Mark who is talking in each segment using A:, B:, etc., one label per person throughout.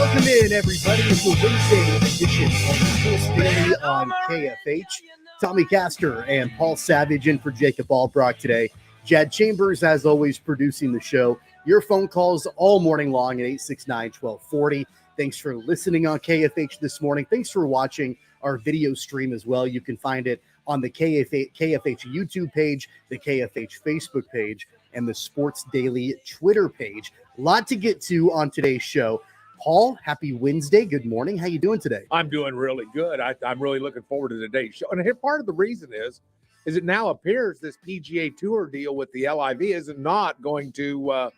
A: Welcome in, everybody. It's the Wednesday edition of the Sports Daily on KFH. Tommy Castor and Paul Savage in for Jacob Albracht today. Jad Chambers, as always, producing the show. Your phone calls all morning long at 869-1240. Thanks for listening on KFH this morning. Thanks for watching our video stream as well. You can find it on the KFH YouTube page, the KFH Facebook page, and the Sports Daily Twitter page. A lot to get to on today's show. Paul, happy Wednesday. Good morning. How you doing today?
B: I'm doing really good. I'm really looking forward to today's show. And here, part of the reason is it now appears this PGA Tour deal with the LIV is not going to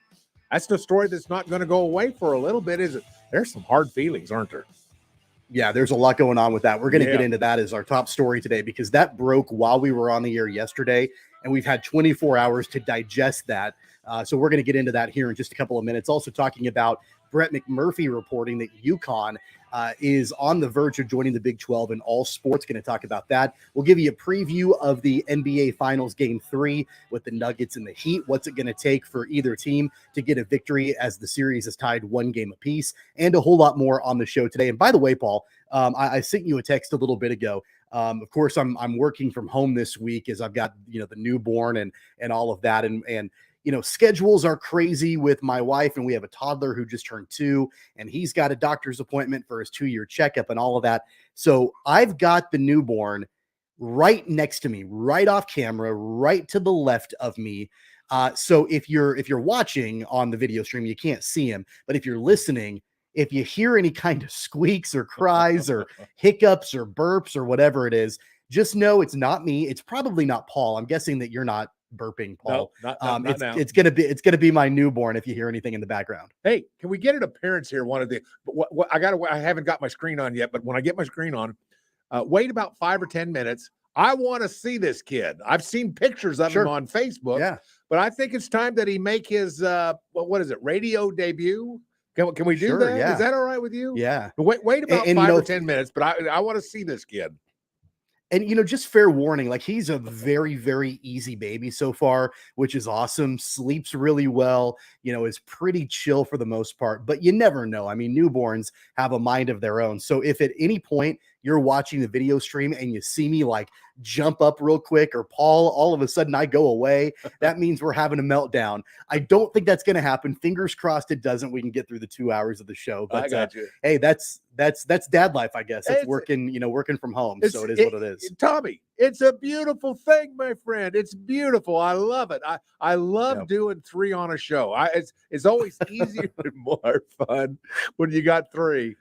B: that's the story that's not going to go away for a little bit, is it? There's some hard feelings, aren't there?
A: Yeah, there's a lot going on with that. We're going to get into that as our top story today because that broke while we were on the air yesterday, and we've had 24 hours to digest that. So we're going to get into that here in just a couple of minutes. Also talking about Brett McMurphy reporting that UConn is on the verge of joining the Big 12 in all sports. Going to talk about that. We'll give you a preview of the NBA Finals Game 3 with the Nuggets and the Heat. What's it going to take for either team to get a victory as the series is tied one game apiece, and a whole lot more on the show today. And by the way, Paul, I sent you a text a little bit ago. Of course, I'm working from home this week as I've got the newborn and all of that, and schedules are crazy with my wife, and we have a toddler who just turned 2, and he's got a doctor's appointment for his 2-year checkup and all of that. So I've got the newborn right next to me, right off camera, right to the left of me. So if you're watching on the video stream, you can't see him, but if you're listening, if you hear any kind of squeaks or cries or hiccups or burps or whatever it is, just know it's not me. It's probably not Paul. I'm guessing that you're not burping, Paul.
B: No, not now.
A: It's gonna be my newborn if you hear anything in the background.
B: Hey, can we get an appearance here? One of the I haven't got my screen on yet, but when I get my screen on, wait about 5 or 10 minutes. I want to see this kid. I've seen pictures of him on Facebook, but I think it's time that he make his what is it, radio debut? Can we do that?
A: Yeah.
B: Is that all right with you?
A: Yeah.
B: Wait about 5 or 10 minutes, but I want to see this kid.
A: And, just fair warning, like he's a very, very easy baby so far, which is awesome. Sleeps really well, is pretty chill for the most part, but you never know. I mean, newborns have a mind of their own. So if at any point you're watching the video stream and you see me like jump up real quick, or Paul, all of a sudden I go away, that means we're having a meltdown. I don't think that's going to happen. Fingers crossed it doesn't. We can get through the 2 hours of the show. But
B: I got you.
A: Hey, that's dad life, I guess. It's working from home. So it is what it is.
B: Tommy, it's a beautiful thing, my friend. It's beautiful. I love it. I love doing 3 on a show. It's always easier and more fun when you got 3.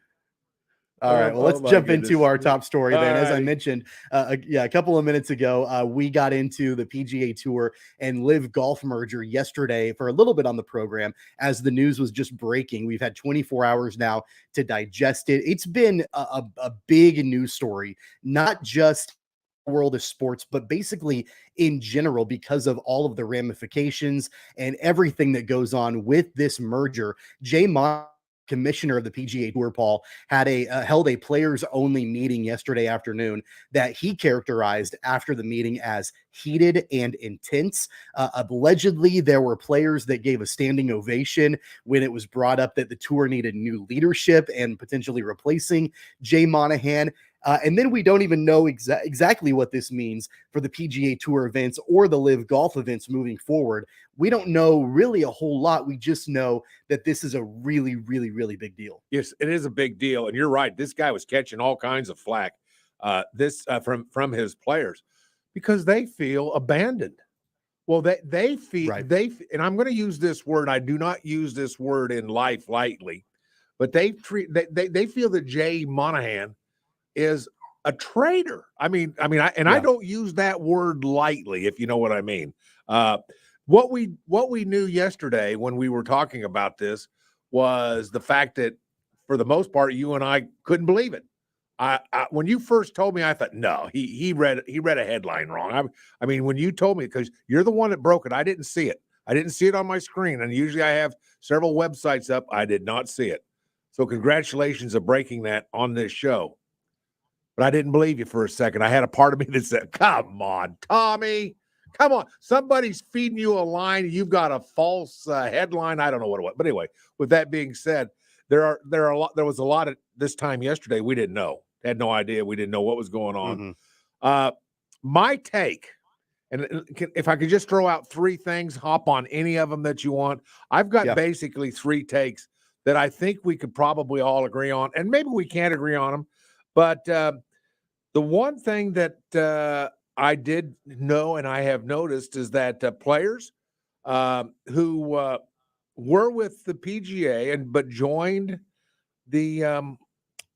A: All right, well, let's jump into our top story then. As I mentioned, a couple of minutes ago, we got into the PGA Tour and Live Golf merger yesterday for a little bit on the program as the news was just breaking. We've had 24 hours now to digest it. It's been a big news story, not just world of sports, but basically in general, because of all of the ramifications and everything that goes on with this merger. Jay Mon, commissioner of the PGA Tour, Paul, had held a players only meeting yesterday afternoon that he characterized after the meeting as heated and intense. Allegedly, there were players that gave a standing ovation when it was brought up that the tour needed new leadership and potentially replacing Jay Monahan. And then we don't even know exactly what this means for the PGA Tour events or the Live Golf events moving forward. We don't know really a whole lot. We just know that this is a really, really, really big deal.
B: Yes, it is a big deal. And you're right. This guy was catching all kinds of flack from his players because they feel abandoned. Well, they feel and I'm going to use this word. I do not use this word in life lightly, but they feel that Jay Monahan is a traitor. I don't use that word lightly, if you know what I mean. What we knew yesterday when we were talking about this was the fact that for the most part, you and I couldn't believe it. When you first told me, I thought, no, he read a headline wrong. I mean, when you told me, because you're the one that broke it, I didn't see it. I didn't see it on my screen. And usually I have several websites up. I did not see it. So congratulations on breaking that on this show. But I didn't believe you for a second. I had a part of me that said, come on, Tommy. Come on. Somebody's feeding you a line. You've got a false headline. I don't know what it was. But anyway, with that being said, there was a lot of this time yesterday we didn't know, had no idea, we didn't know what was going on. My take, and if I could just throw out 3 things, hop on any of them that you want. I've got basically 3 takes that I think we could probably all agree on, and maybe we can't agree on them. But the one thing that I did know and I have noticed is that players who were with the PGA but joined the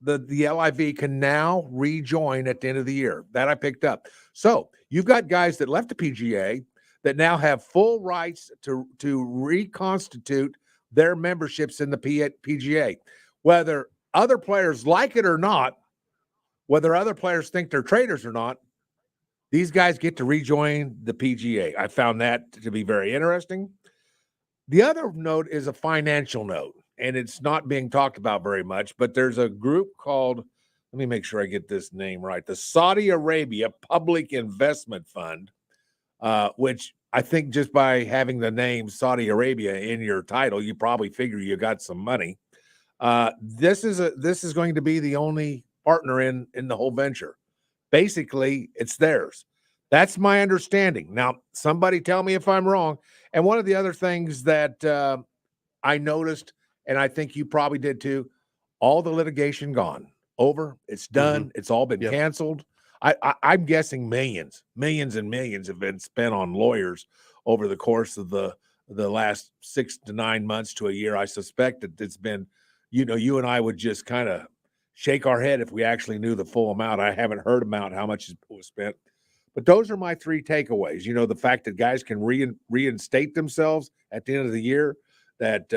B: LIV can now rejoin at the end of the year. That I picked up. So you've got guys that left the PGA that now have full rights to reconstitute their memberships in the PGA. Whether other players like it or not, whether other players think they're traitors or not, these guys get to rejoin the PGA. I found that to be very interesting. The other note is a financial note, and it's not being talked about very much, but there's a group called, let me make sure I get this name right, the Saudi Arabia Public Investment Fund, which I think just by having the name Saudi Arabia in your title, you probably figure you got some money. This is going to be the only partner in the whole venture. Basically, it's theirs. That's my understanding. Now, somebody tell me if I'm wrong. And one of the other things that I noticed, and I think you probably did too, all the litigation gone. Over. It's done. It's all been canceled. I'm guessing millions and millions have been spent on lawyers over the course of the last 6 to 9 months to a year. I suspect that it's been, you and I would just kind of shake our head if we actually knew the full amount. I haven't heard about how much was spent. But those are my 3 takeaways. The fact that guys can reinstate themselves at the end of the year, that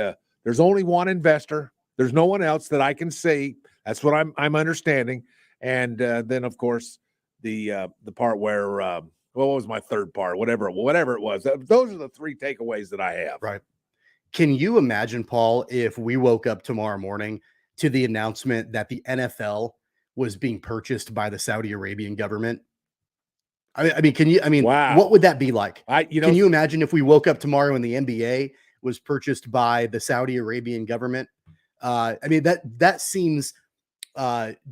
B: there's only one investor. There's no one else that I can see. That's what I'm understanding. And then, of course, the part where, what was my third part? Whatever it was. Those are the 3 takeaways that I have.
A: Right. Can you imagine, Paul, if we woke up tomorrow morning to the announcement that the NFL was being purchased by the Saudi Arabian government? I mean,
B: wow.
A: What would that be like?
B: Can
A: you imagine if we woke up tomorrow and the NBA was purchased by the Saudi Arabian government? That seems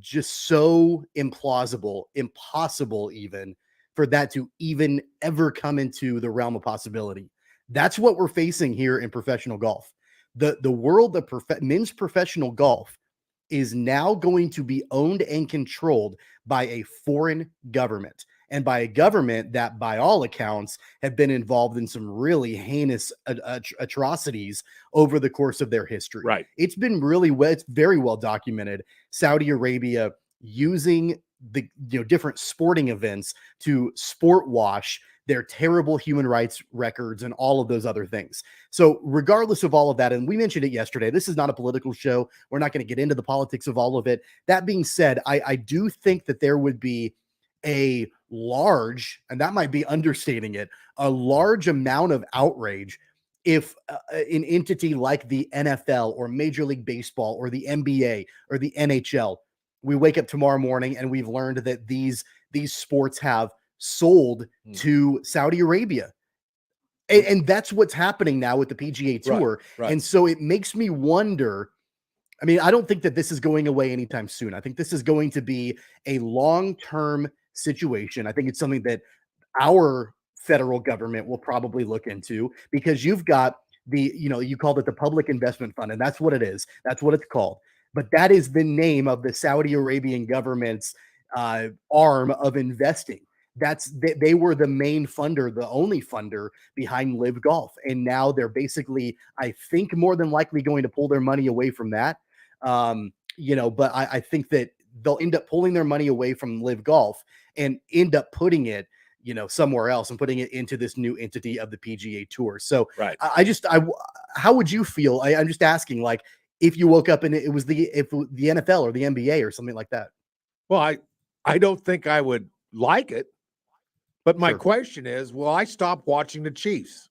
A: just so implausible, impossible even for that to even ever come into the realm of possibility. That's what we're facing here in professional golf. The world of men's professional golf is now going to be owned and controlled by a foreign government, and by a government that, by all accounts, have been involved in some really heinous atrocities over the course of their history.
B: Right.
A: It's been it's very well documented. Saudi Arabia using the different sporting events to sport wash their terrible human rights records and all of those other things. So regardless of all of that, and we mentioned it yesterday, this is not a political show. We're not going to get into the politics of all of it. That being said, I do think that there would be a large, and that might be understating it, a large amount of outrage if an entity like the NFL or Major League Baseball or the NBA or the NHL, we wake up tomorrow morning and we've learned that these sports have sold to Saudi Arabia. And that's what's happening now with the PGA Tour.
B: Right.
A: And so it makes me wonder. I mean, I don't think that this is going away anytime soon. I think this is going to be a long-term situation. I think it's something that our federal government will probably look into, because you've got you called it the Public Investment Fund, and that's what it is. That's what it's called. But that is the name of the Saudi Arabian government's arm of investing. They were the main funder, the only funder behind Live Golf. And now they're basically, I think, more than likely going to pull their money away from that. But I think that they'll end up pulling their money away from Live Golf and end up putting it, somewhere else and putting it into this new entity of the PGA Tour. So
B: right.
A: How would you feel? I'm just asking, like, if you woke up and it was the NFL or the NBA or something like that.
B: Well, I don't think I would like it. But my question is, will I stop watching the Chiefs?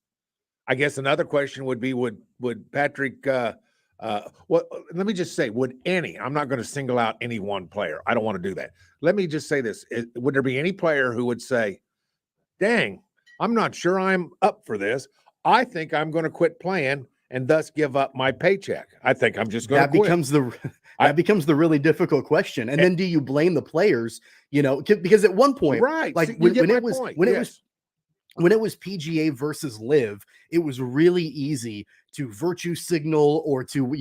B: I guess another question would be, would Patrick, let me just say, would any, I'm not going to single out any one player. I don't want to do that. Let me just say this. Would there be any player who would say, dang, I'm not sure I'm up for this. I think I'm going to quit playing and thus give up my paycheck? I think I'm just going to quit.
A: That becomes the really difficult question. And then do you blame the players? Because at one point,
B: right,
A: like when it was PGA versus Live, it was really easy to virtue signal or to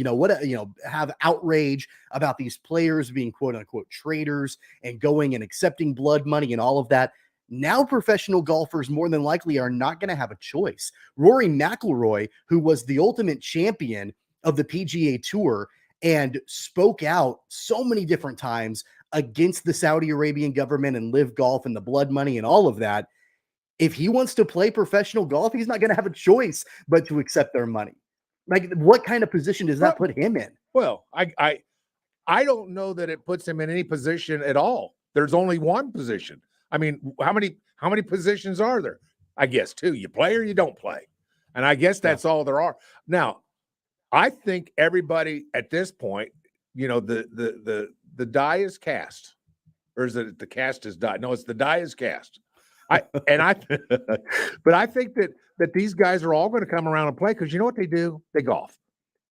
A: have outrage about these players being quote unquote traitors and going and accepting blood money and all of that. Now professional golfers more than likely are not going to have a choice. Rory McIlroy, who was the ultimate champion of the PGA Tour and spoke out so many different times against the Saudi Arabian government and Live Golf and the blood money and all of that. If he wants to play professional golf, he's not going to have a choice but to accept their money. Like, what kind of position does that put him in?
B: Well, I don't know that it puts him in any position at all. There's only one position. I mean, how many positions are there? I guess two. You play or you don't play. And I guess that's all there are. Now, I think everybody at this point, the die is cast. Or is it the cast is die? No, it's the die is cast. But I think that these guys are all going to come around and play because you know what they do? They golf.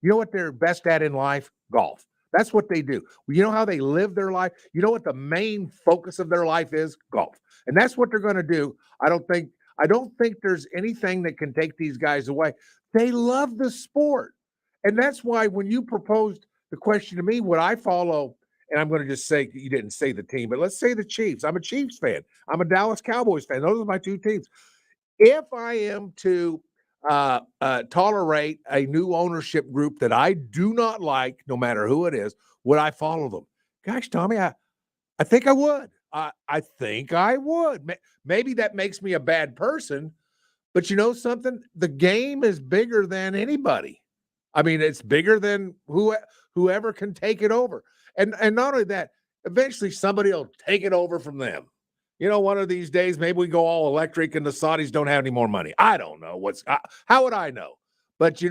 B: You know what they're best at in life? Golf. That's what they do. You know how they live their life? You know what the main focus of their life is? Golf. And that's what they're going to do. I don't think there's anything that can take these guys away. They love the sport. And that's why when you proposed the question to me, would I follow, and I'm going to just say, you didn't say the team, but let's say the Chiefs. I'm a Chiefs fan. I'm a Dallas Cowboys fan. Those are my two teams. If I am to tolerate a new ownership group that I do not like, no matter who it is, would I follow them? Gosh, Tommy, I think I would. I think I would. Maybe that makes me a bad person, but you know something? The game is bigger than anybody. I mean, it's bigger than whoever can take it over. And not only that, eventually somebody will take it over from them. One of these days, maybe we go all electric and the Saudis don't have any more money. I don't know. How would I know? But,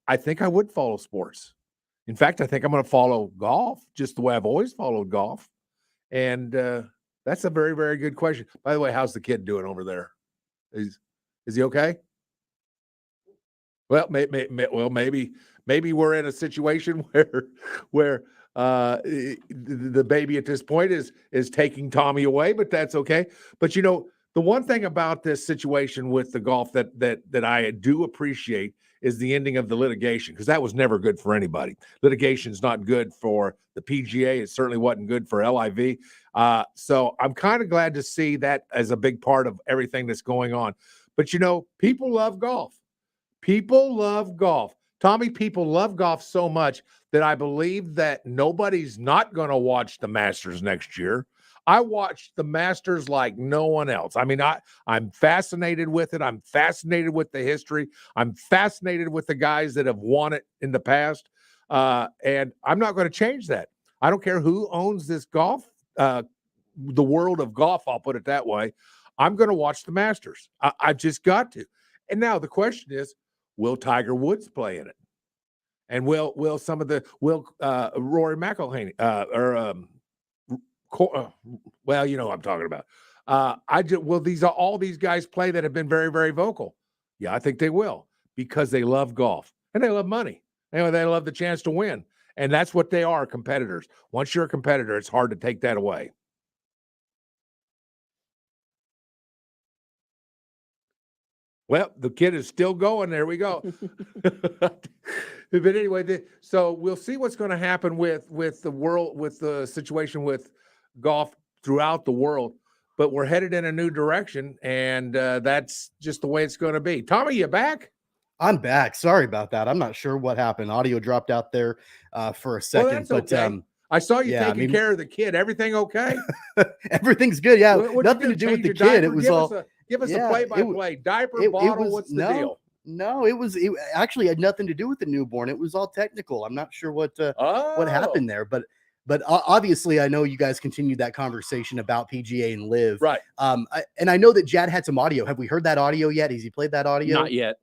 B: I think I would follow sports. In fact, I think I'm going to follow golf just the way I've always followed golf. And that's a very, very good question. By the way, how's the kid doing over there? Is he okay? Well, maybe we're in a situation where the baby at this point is taking Tommy away, but that's okay. But the one thing about this situation with the golf that I do appreciate is the ending of the litigation, because that was never good for anybody. Litigation's not good for the PGA. It certainly wasn't good for LIV. So I'm kind of glad to see that as a big part of everything that's going on. But people love golf. People love golf. Tommy, people love golf so much that I believe that nobody's not going to watch the Masters next year. I watched the Masters like no one else. I mean, I'm fascinated with it. I'm fascinated with the history. I'm fascinated with the guys that have won it in the past. And I'm not going to change that. I don't care who owns this golf, the world of golf, I'll put it that way. I'm going to watch the Masters. I've just got to. And now the question is, will Tiger Woods play in it? And will Rory McIlroy well, you know what I'm talking about. Will all these guys play that have been very, very vocal? Yeah, I think they will, because they love golf and they love money. They love the chance to win. And that's what they are, competitors. Once you're a competitor, it's hard to take that away. Well, the kid is still going. There we go. But anyway, so we'll see what's going to happen with the world, with the situation with golf throughout the world. But we're headed in a new direction, and that's just the way it's going to be. Tommy, you back?
A: I'm back. Sorry about that. I'm not sure what happened. Audio dropped out there for a second.
B: Well, that's okay. I saw you taking care of the kid. Everything okay?
A: Everything's good. Yeah, nothing to do with the kid. It was all.
B: Give us a play-by-play. Diaper, bottle, what's the deal?
A: No, it actually had nothing to do with the newborn. It was all technical. I'm not sure what happened there, but obviously I know you guys continued that conversation about PGA and Live.
B: Right.
A: And I know that Jad had some audio. Have we heard that audio yet? Has he played that audio?
C: Not yet.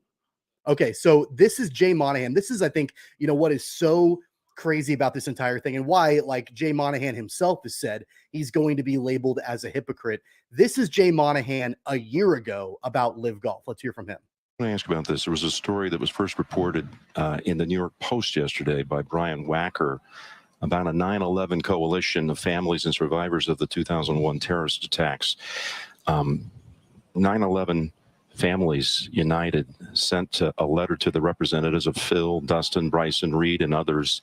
A: Okay, so this is Jay Monahan. This is, I think, what is so crazy about this entire thing, and why, like Jay Monahan himself has said, he's going to be labeled as a hypocrite. This is Jay Monahan a year ago about Live Golf. Let's hear from him.
C: Let me ask about this. There was a story that was first reported in the New York Post yesterday by Brian Wacker about a 9/11 coalition of families and survivors of the 2001 terrorist attacks. 9/11 Families United sent a letter to the representatives of Phil, Dustin, Bryson, Reed, and others,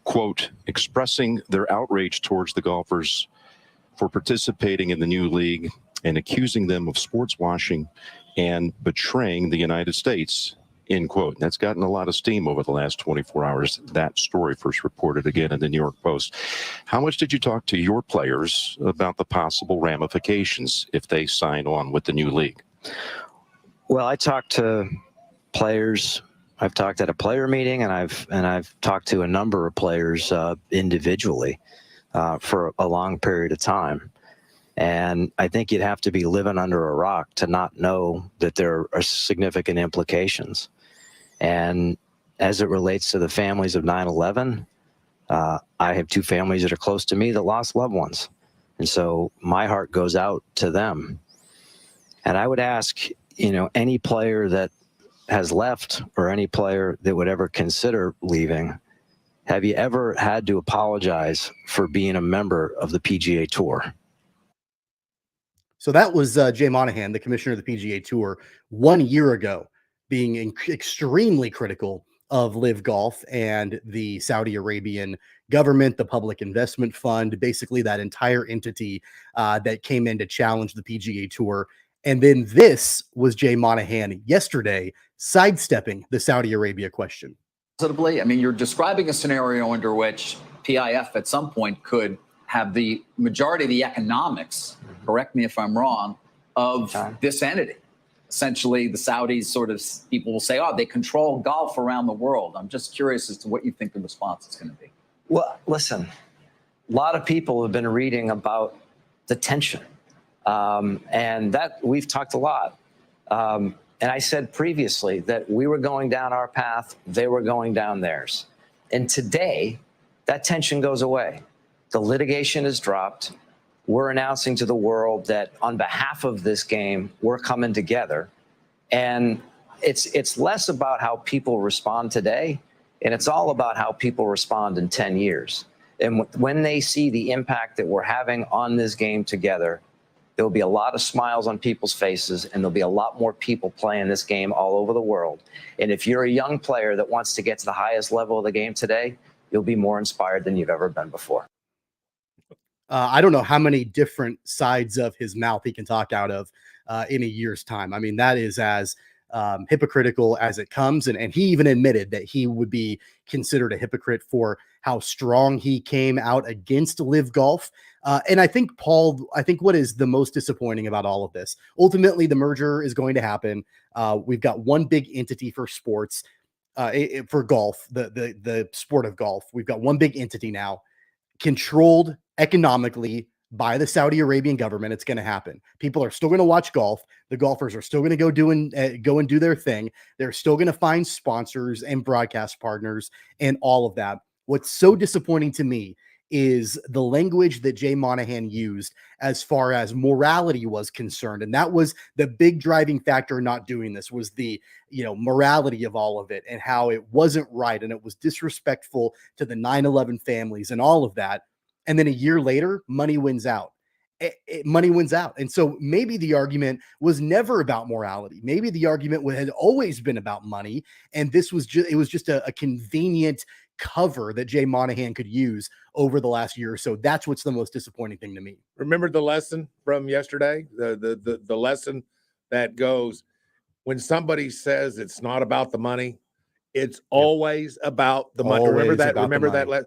C: quote, expressing their outrage towards the golfers for participating in the new league and accusing them of sports washing and betraying the United States, end quote. That's gotten a lot of steam over the last 24 hours. That story first reported again in the New York Post. How much did you talk to your players about the possible ramifications if they sign on with the new league?
D: Well, I talked to players. I've talked at a player meeting, and I've talked to a number of players individually for a long period of time. And I think you'd have to be living under a rock to not know that there are significant implications. And as it relates to the families of 9/11, I have two families that are close to me that lost loved ones. And so my heart goes out to them. And I would ask, any player that has left or any player that would ever consider leaving, have you ever had to apologize for being a member of the PGA Tour?
A: So that was Jay Monahan, the commissioner of the PGA Tour, 1 year ago, being extremely critical of Live Golf and the Saudi Arabian government, the Public Investment Fund, basically that entire entity that came in to challenge the PGA Tour. And then this was Jay Monahan yesterday sidestepping the Saudi Arabia question.
E: Positively, I mean, you're describing a scenario under which PIF at some point could have the majority of the economics, correct me if I'm wrong, of this entity. Essentially, the Saudis people will say, they control golf around the world. I'm just curious as to what you think the response is going to be.
D: Well, listen, a lot of people have been reading about the tension. And that we've talked a lot. And I said previously that we were going down our path, they were going down theirs. And today, that tension goes away. The litigation is dropped. We're announcing to the world that on behalf of this game, we're coming together. And it's less about how people respond today, and it's all about how people respond in 10 years. And when they see the impact that we're having on this game together, there'll be a lot of smiles on people's faces, and there'll be a lot more people playing this game all over the world. And if you're a young player that wants to get to the highest level of the game today, you'll be more inspired than you've ever been before.
A: I don't know how many different sides of his mouth he can talk out of in a year's time. I mean, that is as hypocritical as it comes. And he even admitted that he would be considered a hypocrite for how strong he came out against Live Golf. And I think, Paul, what is the most disappointing about all of this? Ultimately, the merger is going to happen. We've got one big entity for sports, for golf, the sport of golf. We've got one big entity now, controlled economically by the Saudi Arabian government. It's going to happen. People are still going to watch golf. The golfers are still going to go and do their thing. They're still going to find sponsors and broadcast partners and all of that. What's so disappointing to me is the language that Jay Monahan used as far as morality was concerned. And that was the big driving factor in not doing this, was the, morality of all of it and how it wasn't right. And it was disrespectful to the 9/11 families and all of that. And then a year later, money wins out. Money wins out. And so maybe the argument was never about morality. Maybe the argument had always been about money. And this was just a convenient cover that Jay Monahan could use over the last year or so. That's what's the most disappointing thing to me.
B: Remember the lesson from yesterday? The lesson that goes, when somebody says it's not about the money, it's always about the money. Remember that? Remember that?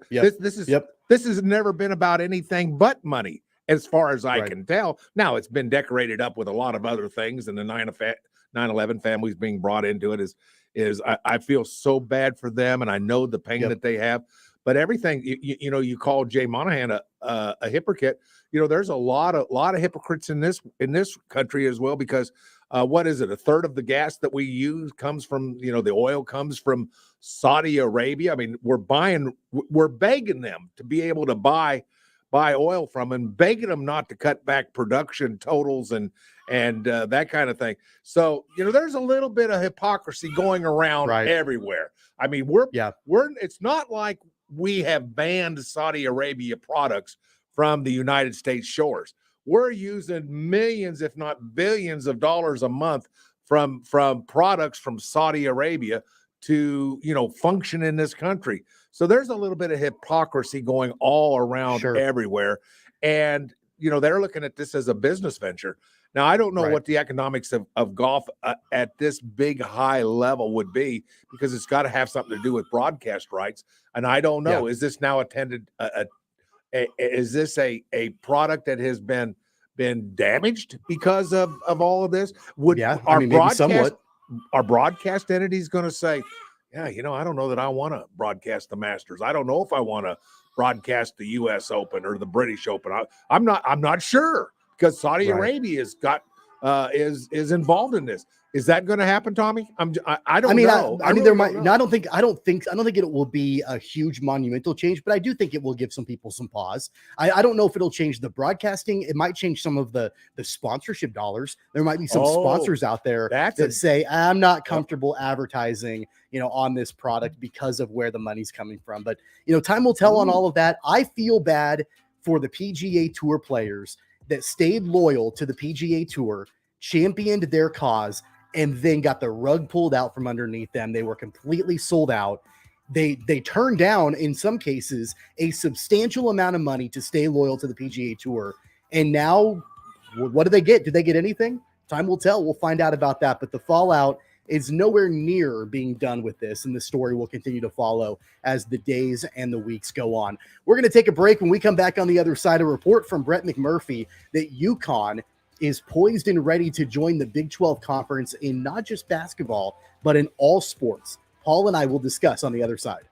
B: This has never been about anything but money, as far as I can tell. Now, it's been decorated up with a lot of other things, and the 9/11 families being brought into it is I feel so bad for them, and I know the pain that they have. But everything, you call Jay Monahan a hypocrite. There's a lot of hypocrites in this country as well, because what is it? A third of the gas that we use comes from, the oil comes from Saudi Arabia. I mean, we're begging them to be able to buy buy oil from and begging them not to cut back production totals and that kind of thing. So, there's a little bit of hypocrisy going around everywhere. I mean, it's not like we have banned Saudi Arabia products from the United States shores. We're using millions, if not billions of dollars a month from products from Saudi Arabia to, function in this country. So there's a little bit of hypocrisy going all around everywhere. And, they're looking at this as a business venture. Now, I don't know what the economics of golf at this big high level would be, because it's got to have something to do with broadcast rights. And I don't know, is this now is this a product that has been damaged because of all of this?
A: Maybe somewhat.
B: Are broadcast entities going to say, yeah, I don't know that I want to broadcast the Masters. I don't know if I want to broadcast the U.S. Open or the British Open. I'm not sure, because Saudi Arabia has got is involved in this. Is that going to happen, Tommy? I don't know.
A: I mean, there might. No, I don't think it will be a huge monumental change, but I do think it will give some people some pause. I don't know if it'll change the broadcasting. It might change some of the sponsorship dollars. There might be some sponsors out there that say, I'm not comfortable advertising, on this product because of where the money's coming from. But, time will tell on all of that. I feel bad for the PGA Tour players that stayed loyal to the PGA Tour, championed their cause, and then got the rug pulled out from underneath them. They were completely sold out. They turned down, in some cases, a substantial amount of money to stay loyal to the PGA Tour. And now, what do they get? Did they get anything? Time will tell. We'll find out about that. But the fallout is nowhere near being done with this, and the story will continue to follow as the days and the weeks go on. We're going to take a break. When we come back on the other side, a report from Brett McMurphy that UConn is poised and ready to join the Big 12 Conference in not just basketball, but in all sports. Paul and I will discuss on the other side.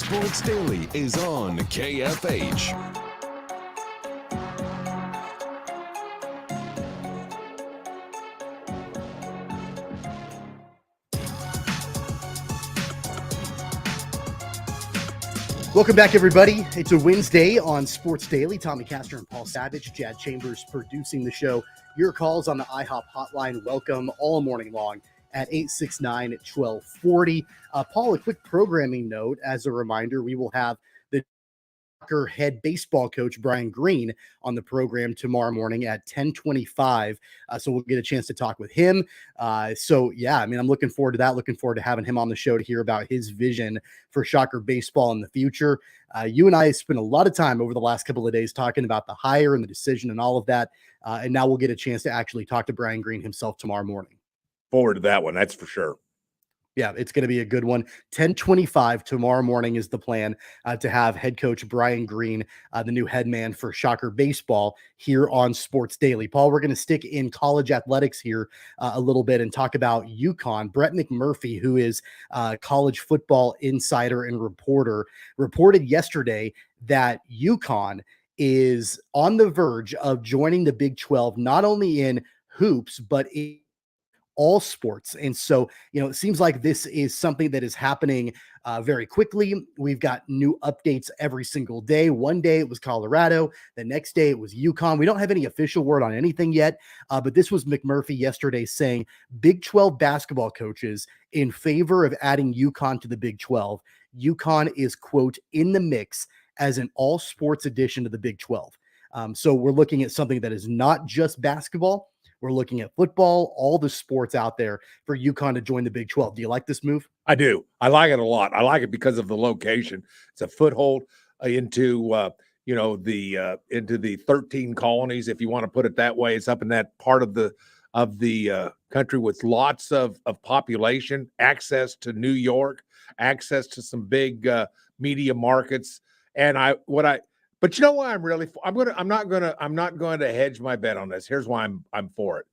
F: Sports Daily is on KFH.
A: Welcome back, everybody. It's a Wednesday on Sports Daily. Tommy Castor and Paul Savage, Jad Chambers producing the show. Your calls on the IHOP hotline, welcome all morning long at 869-1240. Paul, a quick programming note. As a reminder, we will have the head baseball coach Brian Green on the program tomorrow morning at 10:25. So we'll get a chance to talk with him. So yeah, I mean, I'm looking forward to that. Looking forward to having him on the show to hear about his vision for Shocker baseball in the future. You and I spent a lot of time over the last couple of days talking about the hire and the decision and all of that. And now we'll get a chance to actually talk to Brian Green himself tomorrow morning.
B: Forward to that one. That's for sure.
A: Yeah, it's going to be a good one. 10:25 tomorrow morning is the plan to have head coach Brian Green, the new head man for Shocker baseball, here on Sports Daily. Paul, we're going to stick in college athletics here a little bit and talk about UConn. Brett McMurphy, who is college football insider and reporter, reported yesterday that UConn is on the verge of joining the Big 12, not only in hoops, but in all sports. And so, it seems like this is something that is happening very quickly. We've got new updates every single day. One day it was Colorado. The next day it was UConn. We don't have any official word on anything yet, but this was McMurphy yesterday saying Big 12 basketball coaches in favor of adding UConn to the Big 12. UConn is, quote, in the mix as an all sports addition to the Big 12. So we're looking at something that is not just basketball. We're looking at football, all the sports out there for UConn to join the Big 12. Do you like this move?
B: I do. I like it a lot. I like it because of the location. It's a foothold into the 13 colonies, if you want to put it that way. It's up in that part of the country with lots of population, access to New York, access to some big media markets. And but you know why I'm not going to hedge my bet on this. Here's why I'm for it.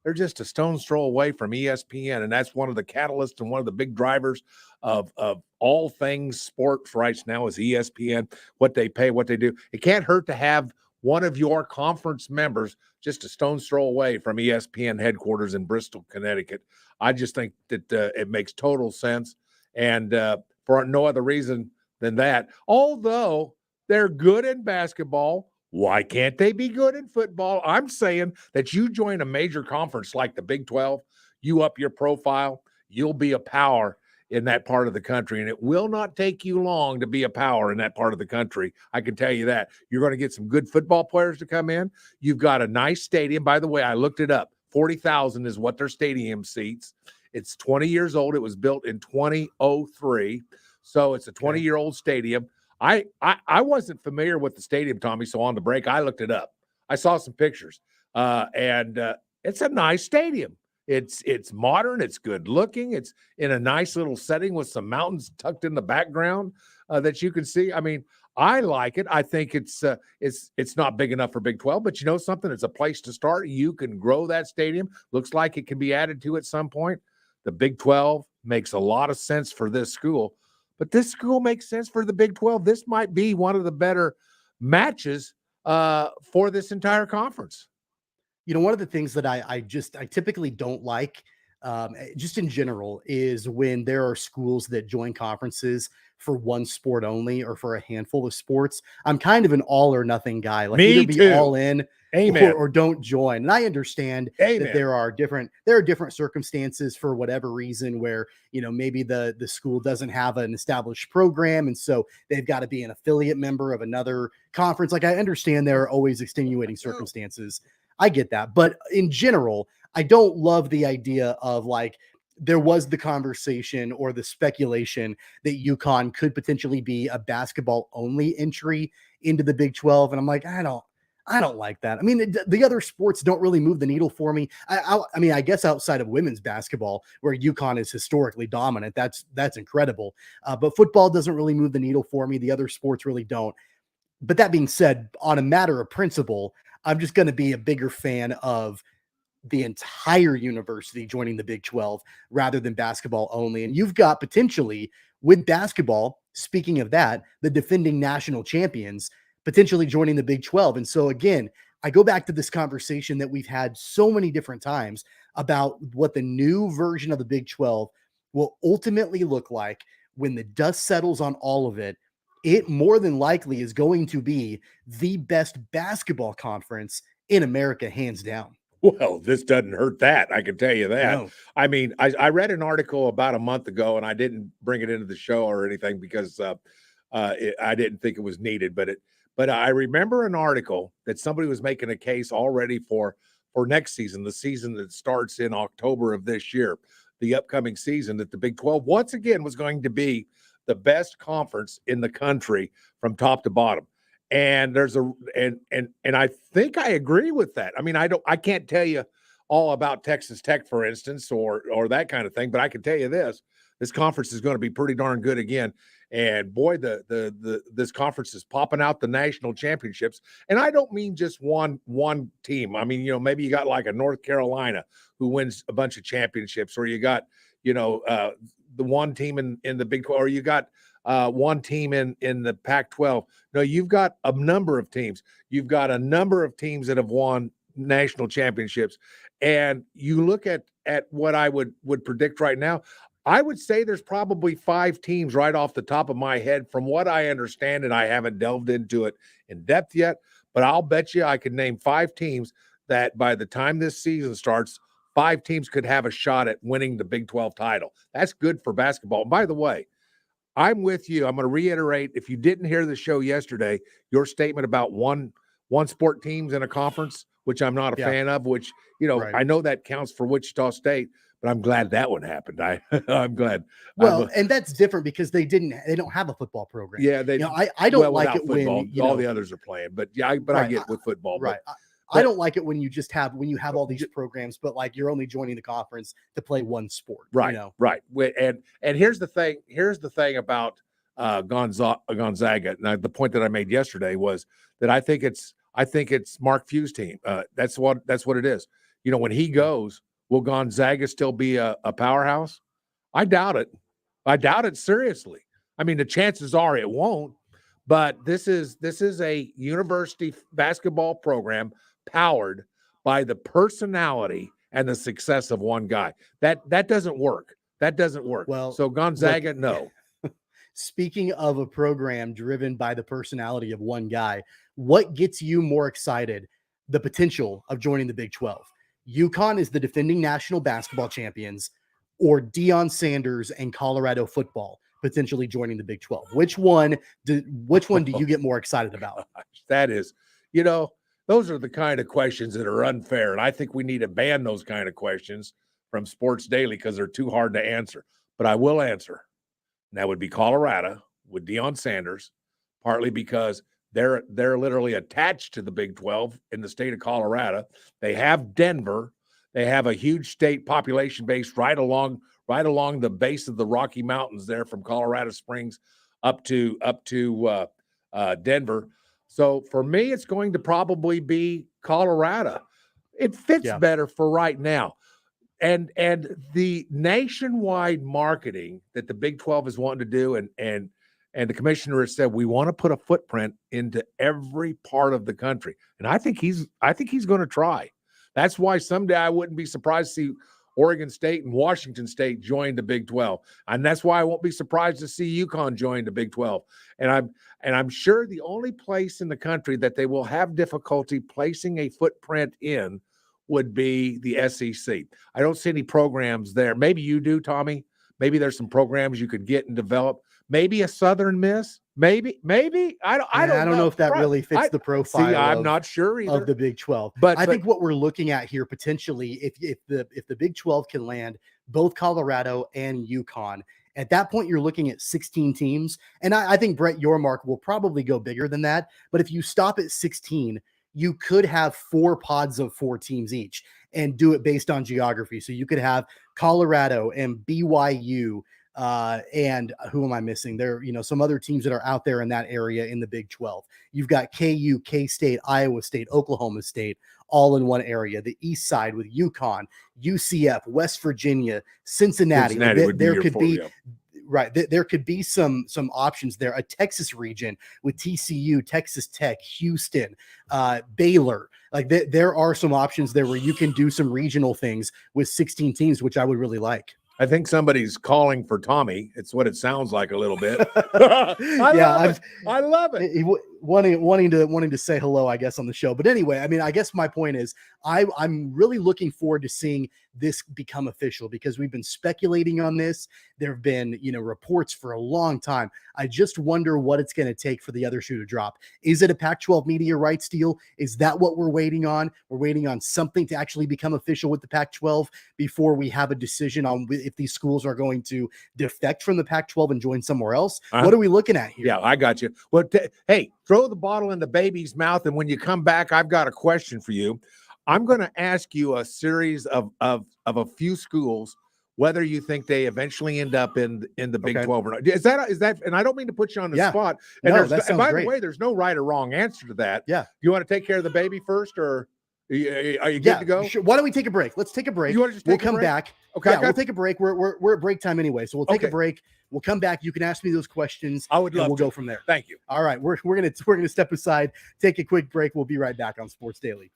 B: They're just a stone's throw away from ESPN, and that's one of the catalysts and one of the big drivers of all things sports right now is ESPN, what they pay, what they do. It can't hurt to have one of your conference members just a stone's throw away from ESPN headquarters in Bristol, Connecticut. I just think that it makes total sense, and for no other reason than that. Although they're good in basketball, why can't they be good in football? I'm saying that you join a major conference like the Big 12, you up your profile, you'll be a power in that part of the country, and it will not take you long to be a power in that part of the country. I can tell you that. You're going to get some good football players to come in. You've got a nice stadium. By the way, I looked it up. 40,000 is what their stadium seats. It's 20 years old. It was built in 2003, so it's a 20-year-old stadium. I wasn't familiar with the stadium, Tommy, so on the break, I looked it up. I saw some pictures, and it's a nice stadium. It's modern. It's good looking. It's in a nice little setting with some mountains tucked in the background that you can see. I mean, I like it. I think it's not big enough for Big 12, but you know something? It's a place to start. You can grow that stadium. Looks like it can be added to at some point. The Big 12 makes a lot of sense for this school. But this school makes sense for the Big 12. This might be one of the better matches for this entire conference.
A: One of the things that I typically don't like, just in general, is when there are schools that join conferences for one sport only or for a handful of sports. I'm kind of an all or nothing guy. Like either be all in or don't join. And I understand that there are different circumstances for whatever reason where, maybe the school doesn't have an established program. And so they've got to be an affiliate member of another conference. Like I understand there are always extenuating circumstances. I get that. But in general, I don't love the idea of like, there was the conversation or the speculation that UConn could potentially be a basketball only entry into the Big 12. And I'm like, I don't like that. I mean, the other sports don't really move the needle for me. I mean, I guess outside of women's basketball, where UConn is historically dominant, that's incredible. But football doesn't really move the needle for me. The other sports really don't. But that being said, on a matter of principle, I'm just going to be a bigger fan of the entire university joining the Big 12 rather than basketball only. And you've got potentially with basketball, speaking of that, the defending national champions potentially joining the Big 12. And so again, I go back to this conversation that we've had so many different times about what the new version of the Big 12 will ultimately look like when the dust settles on all of it. It more than likely is going to be the best basketball conference in America, hands down.
B: Well, this doesn't hurt that. I can tell you that.
A: No.
B: I mean, I read an article about a month ago, and I didn't bring it into the show or anything because I didn't think it was needed. But I remember an article that somebody was making a case already for next season, the season that starts in October of this year, the upcoming season, that the Big 12 once again was going to be the best conference in the country from top to bottom. And I think I agree with that. I mean, I can't tell you all about Texas Tech, for instance, or that kind of thing, but I can tell you this conference is going to be pretty darn good again. And boy, this conference is popping out the national championships. And I don't mean just one team. I mean, maybe you got like a North Carolina who wins a bunch of championships, or you got, the one team in the Big 12, or you got one team in the Pac-12. No, you've got a number of teams. You've got a number of teams that have won national championships. And you look at what I would predict right now, I would say there's probably 5 teams right off the top of my head from what I understand, and I haven't delved into it in depth yet, but I'll bet you I could name 5 teams that by the time this season starts, 5 teams could have a shot at winning the Big 12 title. That's good for basketball. And by the way, I'm with you. I'm going to reiterate, if you didn't hear the show yesterday, your statement about one sport teams in a conference, which I'm not a fan of, which, right. I know that counts for Wichita State, but I'm glad that one happened. I'm glad.
A: Well, and that's different because they don't have a football program.
B: Yeah,
A: I don't like it
B: football,
A: when
B: all the others are playing, but right, I get with football.
A: Right. I don't like it when you have all these programs, but like you're only joining the conference to play one sport.
B: Right. Right. And here's the thing. Here's the thing about Gonzaga. Now, the point that I made yesterday was that I think it's Mark Few's team. That's what it is. When he goes, will Gonzaga still be a powerhouse? I doubt it. I doubt it seriously. I mean, the chances are it won't. But this is a university basketball program powered by the personality and the success of one guy. That doesn't work. That doesn't work.
A: Well,
B: so Gonzaga, no.
A: Speaking of a program driven by the personality of one guy, what gets you more excited? The potential of joining the Big 12. UConn is the defending national basketball champions, or Deion Sanders and Colorado football potentially joining the Big 12. Which one do you get more excited about?
B: That is, those are the kind of questions that are unfair. And I think we need to ban those kind of questions from Sports Daily because they're too hard to answer. But I will answer. And that would be Colorado with Deion Sanders, partly because they're literally attached to the Big 12 in the state of Colorado. They have Denver. They have a huge state population base right along the base of the Rocky Mountains there from Colorado Springs up to Denver. So for me, it's going to probably be Colorado. It fits better for right now. And the nationwide marketing that the Big 12 is wanting to do, and the commissioner has said, we want to put a footprint into every part of the country. And I think he's going to try. That's why someday I wouldn't be surprised to see Oregon State and Washington State join the Big 12. And that's why I won't be surprised to see UConn join the Big 12. And I'm sure the only place in the country that they will have difficulty placing a footprint in would be the SEC. I don't see any programs there. Maybe you do, Tommy. Maybe there's some programs you could get and develop. Maybe a Southern Miss. Maybe. I don't know
A: if that really fits the profile.
B: See, I'm not sure either
A: of the Big 12. But I think what we're looking at here potentially, if the Big 12 can land both Colorado and UConn, at that point you're looking at 16 teams. And I think Brett Yormark will probably go bigger than that. But if you stop at 16, you could have 4 pods of 4 teams each and do it based on geography. So you could have Colorado and BYU. And who am I missing? There, some other teams that are out there in that area in the Big 12. You've got KU, K-State, Iowa State, Oklahoma State, all in one area. The East Side with UConn, UCF, West Virginia, Cincinnati. There could be Right. There could be some options there. A Texas region with TCU, Texas Tech, Houston, Baylor. Like there are some options there where you can do some regional things with 16 teams, which I would really like.
B: I think somebody's calling for Tommy. It's what it sounds like a little bit. I love it.
A: Wanting to say hello, I guess, on the show. But anyway, I mean, I guess my point is I'm really looking forward to seeing this become official because we've been speculating on this. There have been, reports for a long time. I just wonder what it's going to take for the other shoe to drop. Is it a Pac-12 media rights deal? Is that what we're waiting on? We're waiting on something to actually become official with the Pac-12 before we have a decision on if these schools are going to defect from the Pac-12 and join somewhere else. What are we looking at here?
B: Yeah, I got you. Well, hey, throw the bottle in the baby's mouth, and when you come back, I've got a question for you. I'm going to ask you a series of a few schools, whether you think they eventually end up in the Big 12 or not. Is that? And I don't mean to put you on the spot. And, and by the way, there's no right or wrong answer to that.
A: Yeah.
B: You want to take care of the baby first, or are you good to go?
A: Sure. Why don't we take a break? Let's take a break.
B: You want to just
A: we'll come back.
B: Okay.
A: Yeah, we'll take a break. We're at break time anyway, so we'll take a break. We'll come back. You can ask me those questions.
B: I would love.
A: We'll go from there.
B: Thank you.
A: All right, we're gonna step aside, take a quick break. We'll be right back on Sports Daily.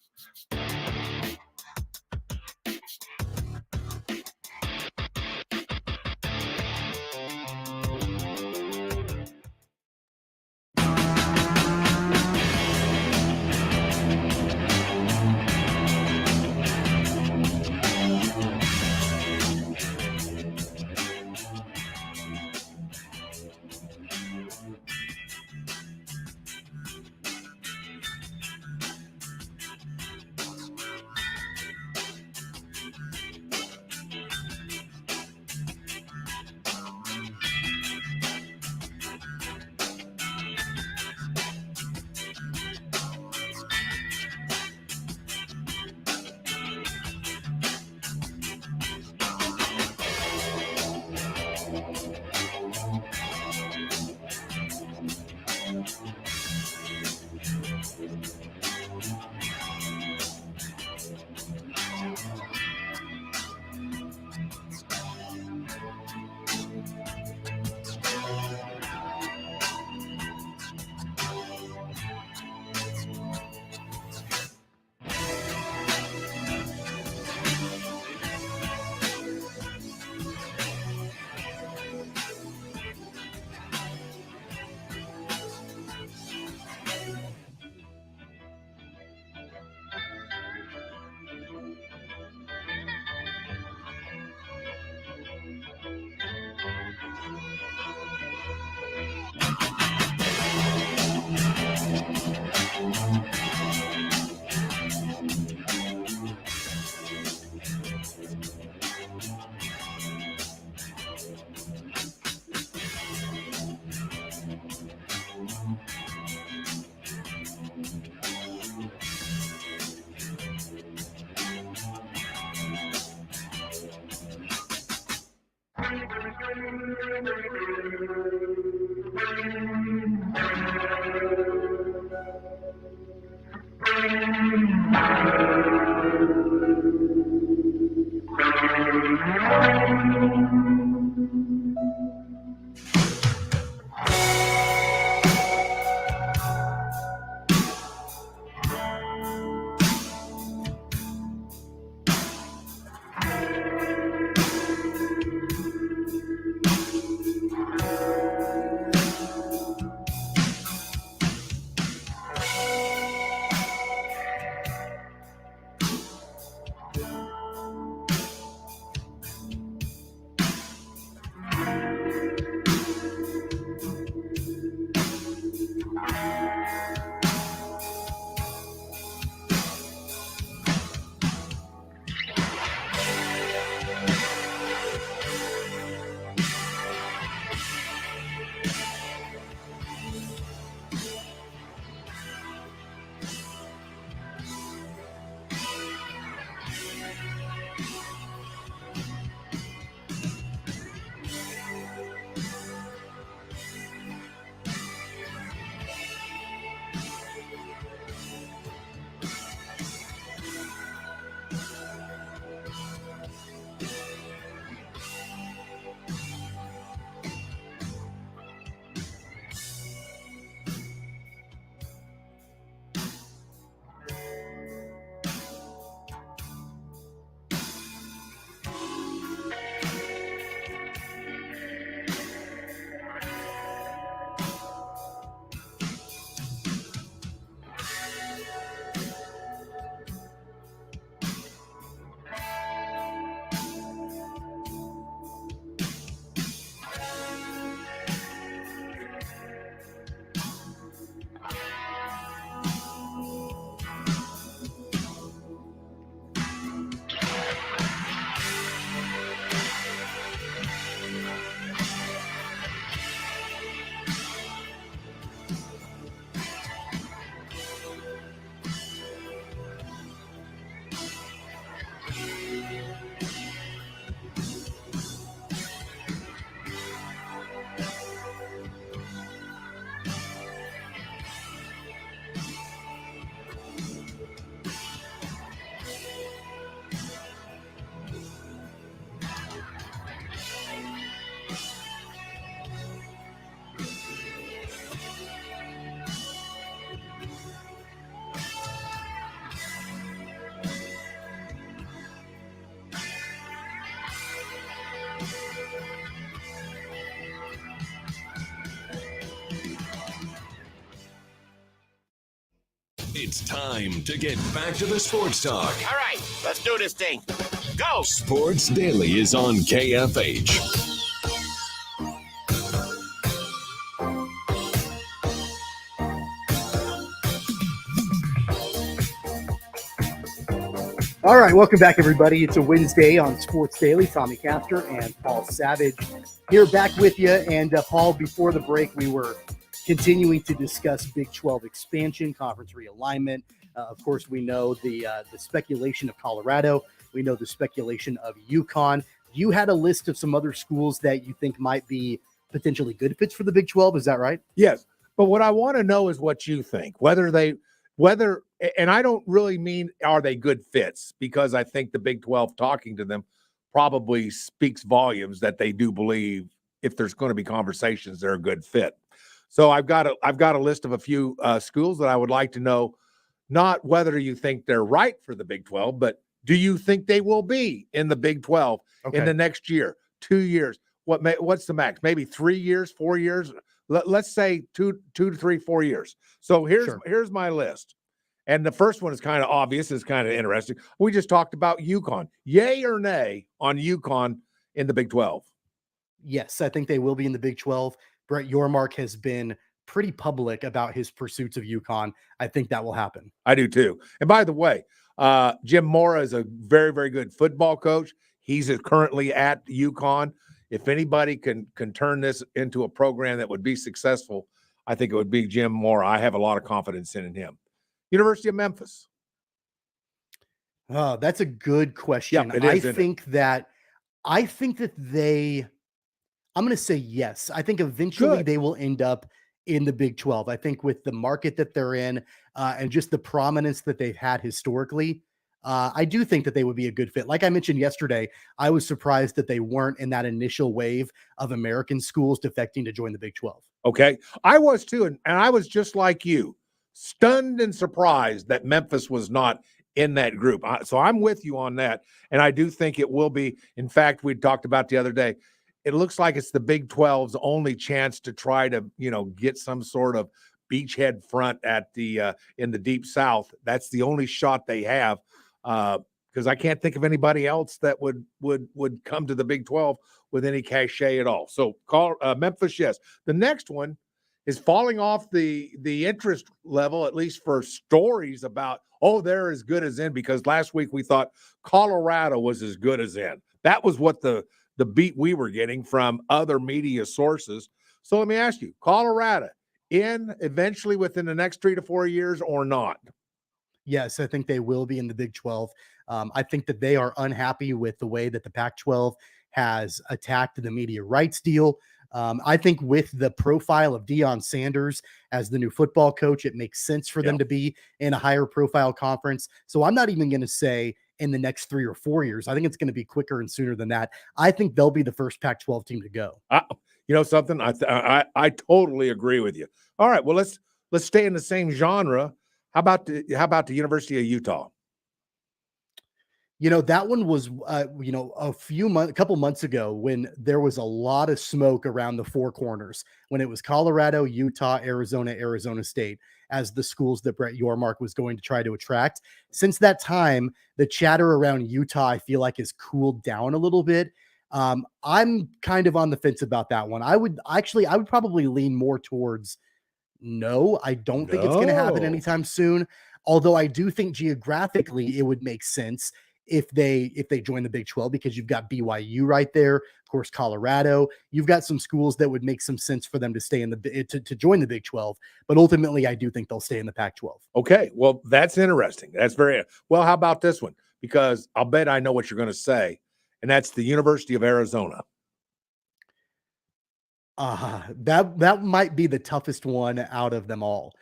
F: It's time to get back to the sports talk.
G: All right, let's do this thing. Go!
F: Sports Daily is on KFH.
A: All right, welcome back, everybody. It's a Wednesday on Sports Daily. Tommy Castor and Paul Savage here back with you. And Paul, before the break, we were continuing to discuss Big 12 expansion, conference realignment. Of course, we know the speculation of Colorado. We know the speculation of UConn. You had a list of some other schools that you think might be potentially good fits for the Big 12. Is that right?
B: Yes. But what I want to know is what you think, and I don't really mean are they good fits, because I think the Big 12 talking to them probably speaks volumes that they do believe if there's going to be conversations, they're a good fit. So I've got a list of a few schools that I would like to know, not whether you think they're right for the Big 12, but do you think they will be in the Big 12 in the next year, 2 years? What's the max? Maybe 3 years, 4 years? Let's say 2 to 3, 4 years. So here's my list. And the first one is kind of obvious. It's kind of interesting. We just talked about UConn. Yay or nay on UConn in the Big 12?
A: Yes, I think they will be in the Big 12. Brett Yormark has been pretty public about his pursuits of UConn. I think that will happen.
B: I do too. And by the way, Jim Mora is a very, very good football coach. He's currently at UConn. If anybody can turn this into a program that would be successful, I think it would be Jim Mora. I have a lot of confidence in him. University of Memphis.
A: Oh, that's a good question.
B: Yeah,
A: I think that I'm going to say yes. I think eventually they will end up in the Big 12. I think with the market that they're in and just the prominence that they've had historically, I do think that they would be a good fit. Like I mentioned yesterday, I was surprised that they weren't in that initial wave of American schools defecting to join the Big 12.
B: Okay. I was too. And I was just like you, stunned and surprised that Memphis was not in that group. So I'm with you on that. And I do think it will be. In fact, we talked about the other day, it looks like it's the Big 12's only chance to try to, get some sort of beachhead front at the in the Deep South. That's the only shot they have, because I can't think of anybody else that would come to the Big 12 with any cachet at all. So Memphis, yes. The next one is falling off the interest level, at least for stories about, they're as good as in, because last week we thought Colorado was as good as in. That was what the beat we were getting from other media sources. So let me ask you, Colorado in eventually within the next 3 to 4 years or not?
A: Yes, I think they will be in the Big 12. I think that they are unhappy with the way that the Pac-12 has attacked the media rights deal. I think with the profile of Deion Sanders as the new football coach, it makes sense for them to be in a higher profile conference. So I'm not even going to say in the next 3 or 4 years. I think it's going to be quicker and sooner than that. I think they'll be the first Pac-12 team to go.
B: You know something? I totally agree with you. All right, well let's stay in the same genre. How about the University of Utah?
A: That one was, a couple months ago when there was a lot of smoke around the four corners, when it was Colorado, Utah, Arizona, Arizona State as the schools that Brett Yormark was going to try to attract. Since that time, the chatter around Utah, I feel like, has cooled down a little bit. I'm kind of on the fence about that one. I would probably lean more towards no. I don't think it's going to happen anytime soon. Although I do think geographically it would make sense if they join the Big 12, because you've got BYU right there, of course, Colorado. You've got some schools that would make some sense for them to stay in to join the Big 12. But ultimately, I do think they'll stay in the Pac-12.
B: Okay, well, that's interesting. That's very well. How about this one? Because I'll bet I know what you're going to say, and that's the University of Arizona.
A: That might be the toughest one out of them all.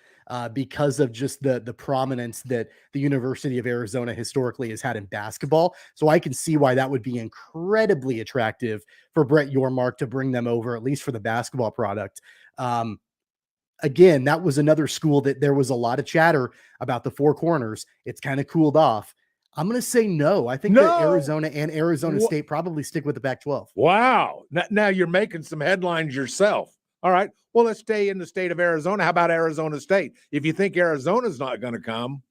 A: Because of just the prominence that the University of Arizona historically has had in basketball. So I can see why that would be incredibly attractive for Brett Yormark to bring them over, at least for the basketball product. Again, that was another school that there was a lot of chatter about the four corners. It's kind of cooled off. I'm going to say no. I think that Arizona and Arizona State probably stick with the Pac-12.
B: Wow. Now you're making some headlines yourself. All right. Well, let's stay in the state of Arizona. How about Arizona State? If you think Arizona's not going to come,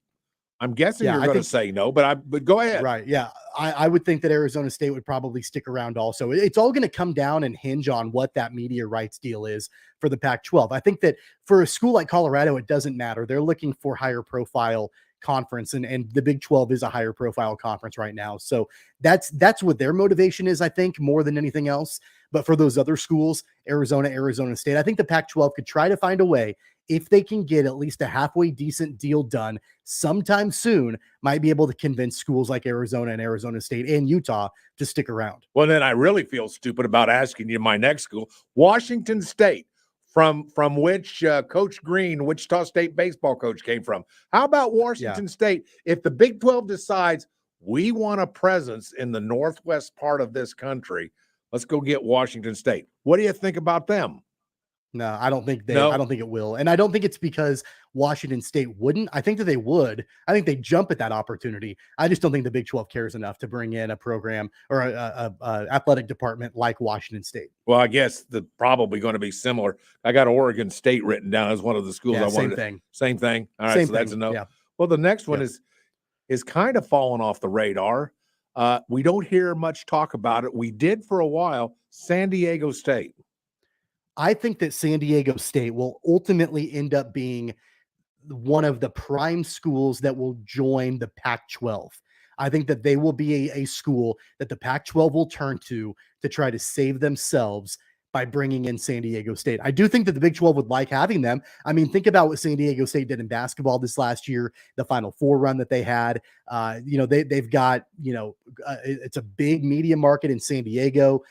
B: I'm guessing you're going to say no, but go ahead.
A: Right. Yeah. I would think that Arizona State would probably stick around also. It's all going to come down and hinge on what that media rights deal is for the Pac-12. I think that for a school like Colorado, it doesn't matter. They're looking for higher profile conference, and the Big 12 is a higher profile conference right now. So that's what their motivation is, I think, more than anything else. But for those other schools, Arizona State, I think the Pac-12 could try to find a way, if they can get at least a halfway decent deal done sometime soon, might be able to convince schools like Arizona and Arizona State and Utah to stick around.
B: Well, then I really feel stupid about asking you my next school, Washington State, from which Coach Green, Wichita State baseball coach, came from. How about Washington State? If the Big 12 decides we want a presence in the northwest part of this country, let's go get Washington State. What do you think about them?
A: No, I don't think I don't think it will. And I don't think it's because Washington State wouldn't. I think that they would. I think they jump at that opportunity. I just don't think the Big 12 cares enough to bring in a program or a athletic department like Washington State.
B: Well, I guess they're probably going to be similar. I got Oregon State written down as one of the schools I wanted.
A: Same thing.
B: Same thing. All right,
A: Same
B: so that's a
A: thing.
B: no.
A: Yeah.
B: Well, the next one is kind of falling off the radar. We don't hear much talk about it. We did for a while. San Diego State.
A: I think that San Diego State will ultimately end up being one of the prime schools that will join the Pac-12. I think that they will be a school that the Pac-12 will turn to try to save themselves by bringing in San Diego State. I do think that the Big 12 would like having them. I mean, think about what San Diego State did in basketball this last year, the Final Four run that they had. They've got, it's a big media market in San Diego.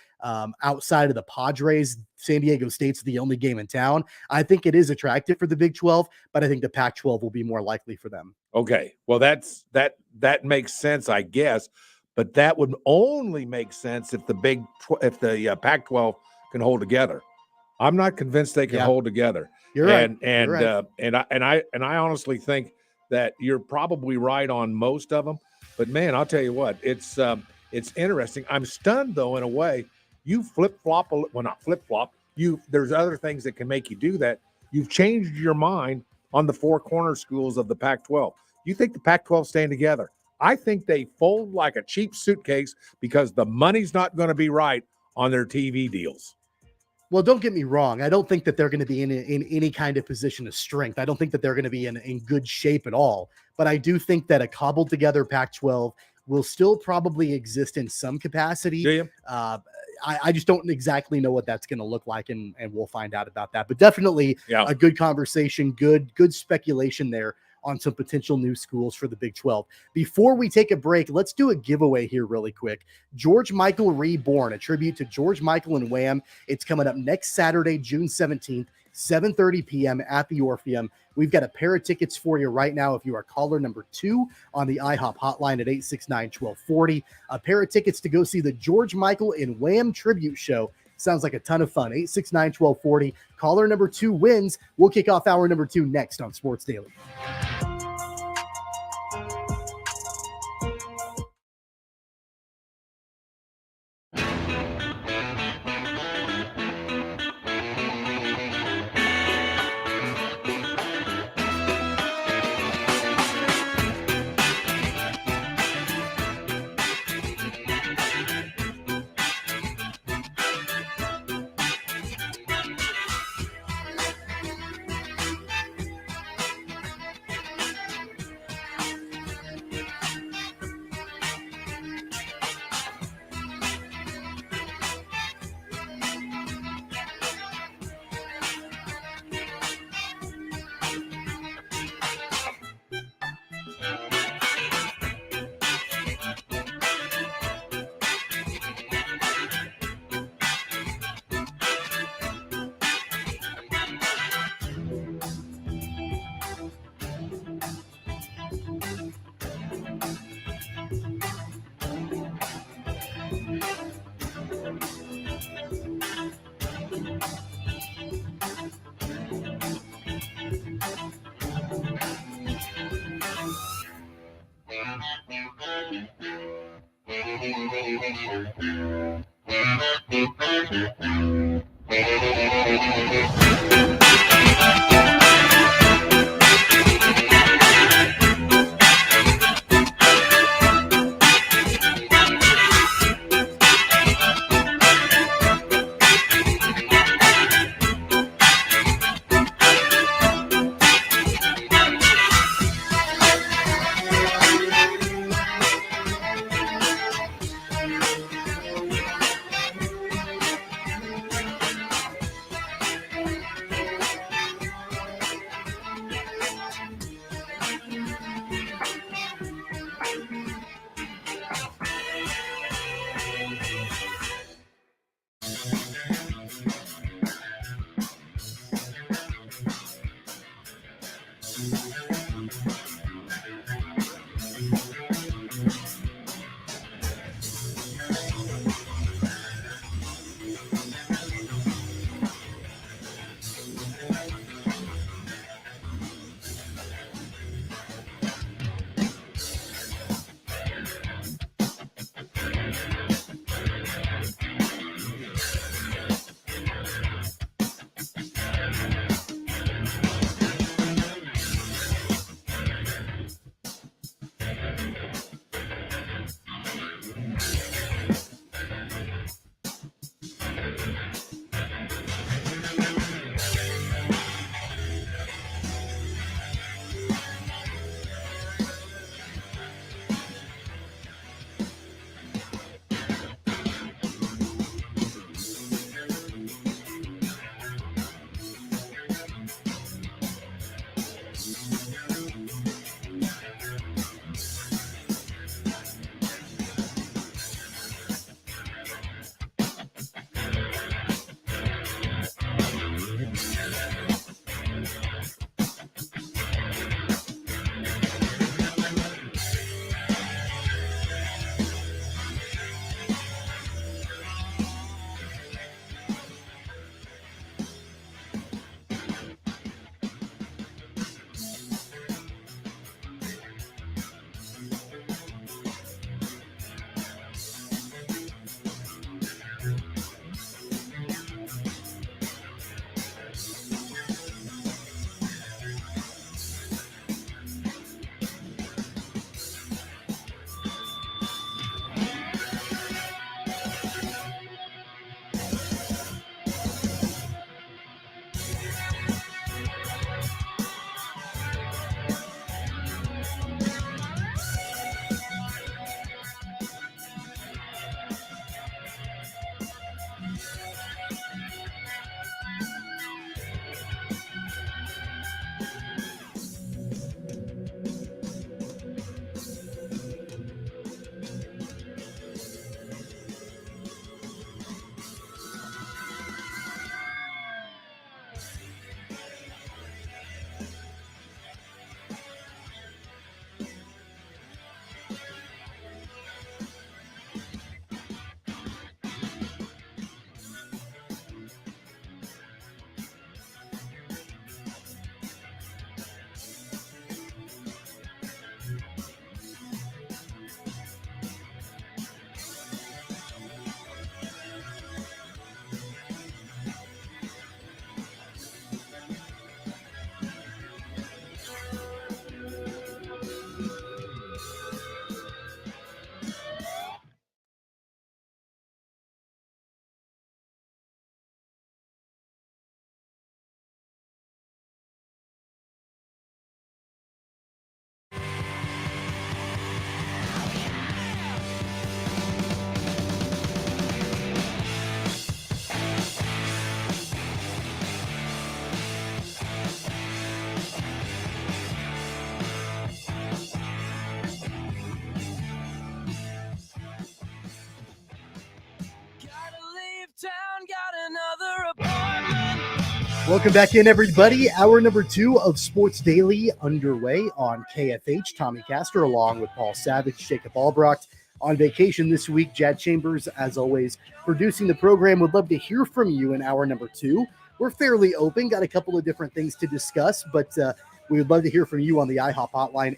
A: Outside of the Padres, San Diego State's the only game in town. I think it is attractive for the Big 12, but I think the Pac-12 will be more likely for them.
B: Okay. Well, that makes sense, I guess, but that would only make sense if the Pac-12 can hold together. I'm not convinced they can hold together.
A: You're right.
B: And
A: You're right.
B: I honestly think that you're probably right on most of them. But man, I'll tell you what, it's interesting. I'm stunned though, in a way. You flip-flop, well, not flip-flop. There's other things that can make you do that. You've changed your mind on the four corner schools of the Pac-12. You think the Pac-12 staying together? I think they fold like a cheap suitcase because the money's not going to be right on their TV deals.
A: Well, don't get me wrong. I don't think that they're going to be in any kind of position of strength. I don't think that they're going to be in good shape at all. But I do think that a cobbled together Pac-12 will still probably exist in some capacity.
B: Do you?
A: I just don't exactly know what that's going to look like, and we'll find out about that. But definitely a good conversation, good speculation there on some potential new schools for the Big 12. Before we take a break, let's do a giveaway here really quick. George Michael Reborn, a tribute to George Michael and Wham. It's coming up next Saturday, June 17th, 7:30 p.m. at the Orpheum. We've got a pair of tickets for you right now if you are caller number 2 on the IHOP hotline at 869-1240. A pair of tickets to go see the George Michael and Wham tribute show. Sounds like a ton of fun. 869-1240. Caller number 2 wins. We'll kick off hour number 2 next on Sports Daily. Welcome back in, everybody. Hour number 2 of Sports Daily underway on KFH. Tommy Castor along with Paul Savage, Jacob Albracht on vacation this week. Jad Chambers, as always, producing the program. Would love to hear from you in hour number 2. We're fairly open, got a couple of different things to discuss, but we would love to hear from you on the IHOP hotline,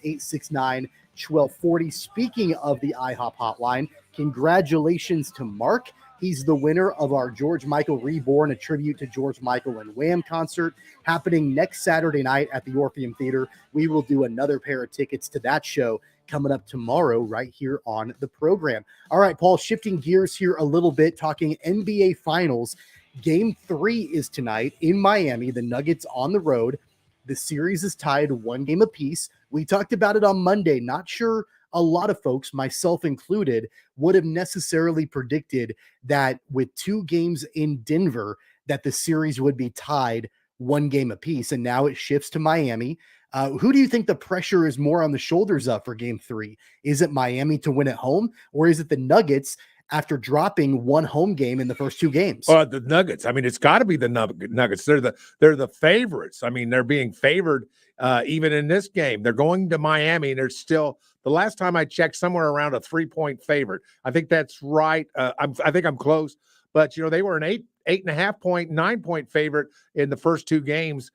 A: 869-1240. Speaking of the IHOP hotline, congratulations to Mark He's the winner of our George Michael Reborn, a tribute to George Michael and Wham concert happening next Saturday night at the Orpheum Theater. We will do another pair of tickets to that show coming up tomorrow right here on the program. All right, Paul, shifting gears here a little bit, talking NBA Finals. Game 3 is tonight in Miami. The Nuggets on the road. The series is tied 1 game apiece. We talked about it on Monday. Not sure a lot of folks, myself included, would have necessarily predicted that with 2 games in Denver, that the series would be tied 1 game apiece. And now it shifts to Miami. Who do you think the pressure is more on the shoulders of for game 3? Is it Miami to win at home, or is it the Nuggets after dropping 1 home game in the first 2 games?
B: The Nuggets. I mean, it's got to be the Nuggets. They're the favorites. I mean, they're being favored even in this game. They're going to Miami, and they're still, the last time I checked, somewhere around a 3-point favorite. I think that's right. I think I'm close, but they were an 8.5 point, 9-point favorite in the first 2 games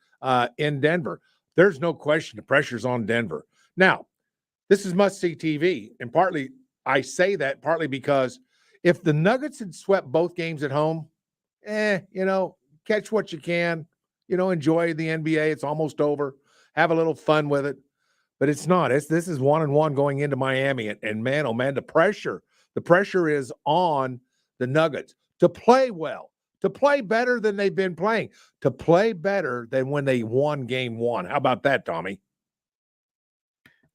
B: in Denver. There's no question the pressure's on Denver. Now, this is must-see TV, and partly I say that partly because if the Nuggets had swept both games at home, catch what you can, enjoy the NBA. It's almost over. Have a little fun with it. But it's not. This is 1-1 going into Miami. And man, oh man, the pressure is on the Nuggets to play well, to play better than they've been playing, to play better than when they won game 1. How about that, Tommy?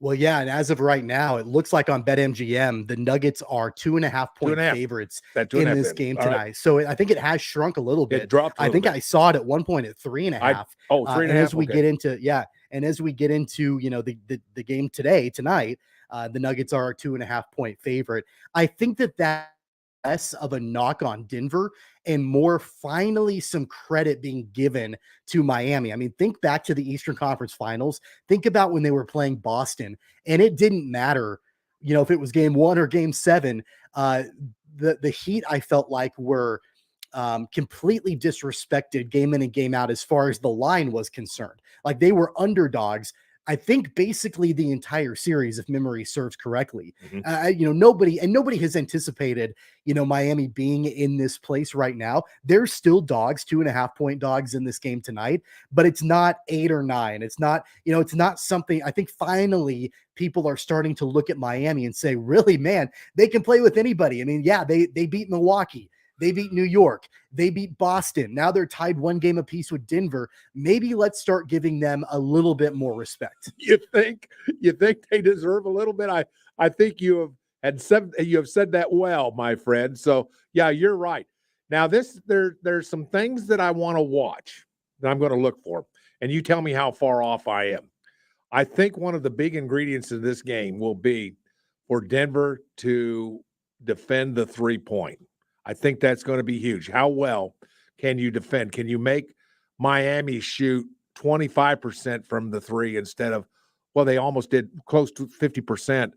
A: Well, yeah, and as of right now, it looks like on BetMGM, the Nuggets are 2.5 point favorites in this game tonight. Right. So I think it has shrunk a little bit.
B: It dropped.
A: I think I saw it at one point at 3.5.
B: 3.5.
A: And as we get into the game tonight, the Nuggets are a 2.5 point favorite. I think that less of a knock on Denver and more finally some credit being given to Miami. I mean, think back to the Eastern Conference Finals. Think about when they were playing Boston, and it didn't matter, if it was game 1 or game 7. The Heat, I felt like, were completely disrespected game in and game out as far as the line was concerned. Like, they were underdogs, I think, basically the entire series, if memory serves correctly. Mm-hmm. Nobody has anticipated, Miami being in this place right now. They're still dogs, 2.5 point dogs in this game tonight, but it's not 8 or 9. It's not, it's not something. I think finally people are starting to look at Miami and say, really, man, they can play with anybody. I mean, yeah, they beat Milwaukee. They beat New York. They beat Boston. Now they're tied 1 game apiece with Denver. Maybe let's start giving them a little bit more respect.
B: You think they deserve a little bit? I think you have said that well, my friend. So yeah, you're right. Now there's some things that I want to watch that I'm going to look for, and you tell me how far off I am. I think one of the big ingredients of this game will be for Denver to defend the 3-point. I think that's going to be huge. How well can you defend? Can you make Miami shoot 25% from the 3 instead of, they almost did close to 50%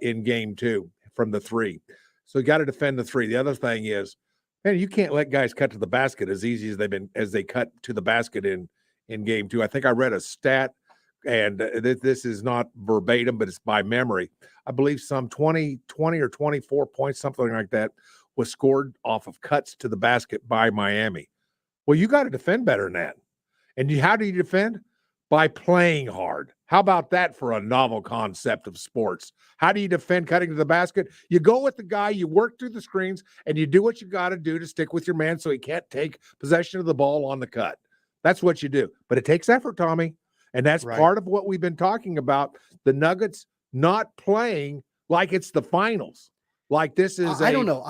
B: in game 2 from the 3. So you got to defend the 3. The other thing is, man, you can't let guys cut to the basket as easy as they cut to the basket in game 2. I think I read a stat, and this is not verbatim, but it's by memory. I believe some 20 or 24 points, something like that, was scored off of cuts to the basket by Miami. Well, you got to defend better than that. And how do you defend? By playing hard. How about that for a novel concept of sports? How do you defend cutting to the basket? You go with the guy, you work through the screens, and you do what you got to do to stick with your man so he can't take possession of the ball on the cut. That's what you do. But it takes effort, Tommy. And that's right. Part of what we've been talking about. The Nuggets not playing like it's the finals. Like this is
A: I don't know.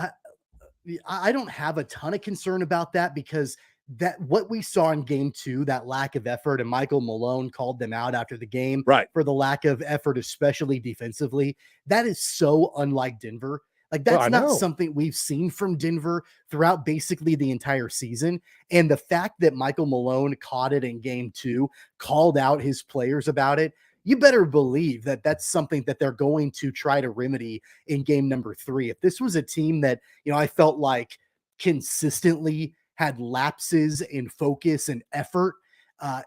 A: I don't have a ton of concern about that, because that what we saw in game 2, that lack of effort, and Michael Malone called them out after the game for the lack of effort, especially defensively. That is so unlike Denver. Like, that's not something we've seen from Denver throughout basically the entire season. And the fact that Michael Malone caught it in game 2, called out his players about it, you better believe that that's something that they're going to try to remedy in game number 3. If this was a team that, I felt like consistently had lapses in focus and effort,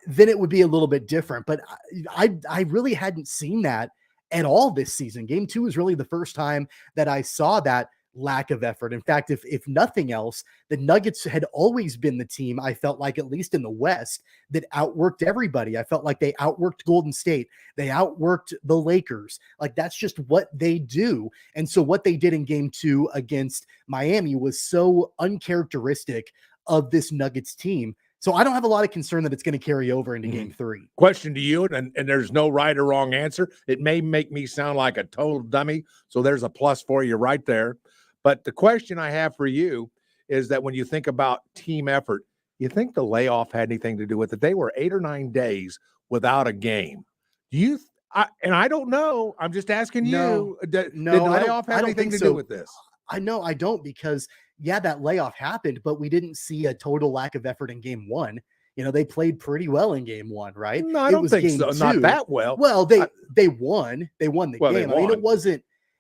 A: then it would be a little bit different. But I really hadn't seen that at all this season. Game 2 is really the first time that I saw that lack of effort. In fact, if nothing else, the Nuggets had always been the team, I felt like, at least in the West, that outworked everybody. I felt like they outworked Golden State. They outworked the Lakers. Like, that's just what they do. And so what they did in game 2 against Miami was so uncharacteristic of this Nuggets team. So I don't have a lot of concern that it's going to carry over into game 3.
B: Question to you, and there's no right or wrong answer. It may make me sound like a total dummy, so there's a plus for you right there. But the question I have for you is that when you think about team effort, you think the layoff had anything to do with it? They were 8 or 9 days without a game. Do you? I don't know. I'm just asking you. Did the layoff have anything to do with this?
A: I know I don't, because that layoff happened, but we didn't see a total lack of effort in game 1. They played pretty well in game 1, right?
B: No, I don't think so.
A: 2.
B: Not that well.
A: Well, they won. They won the game. I mean,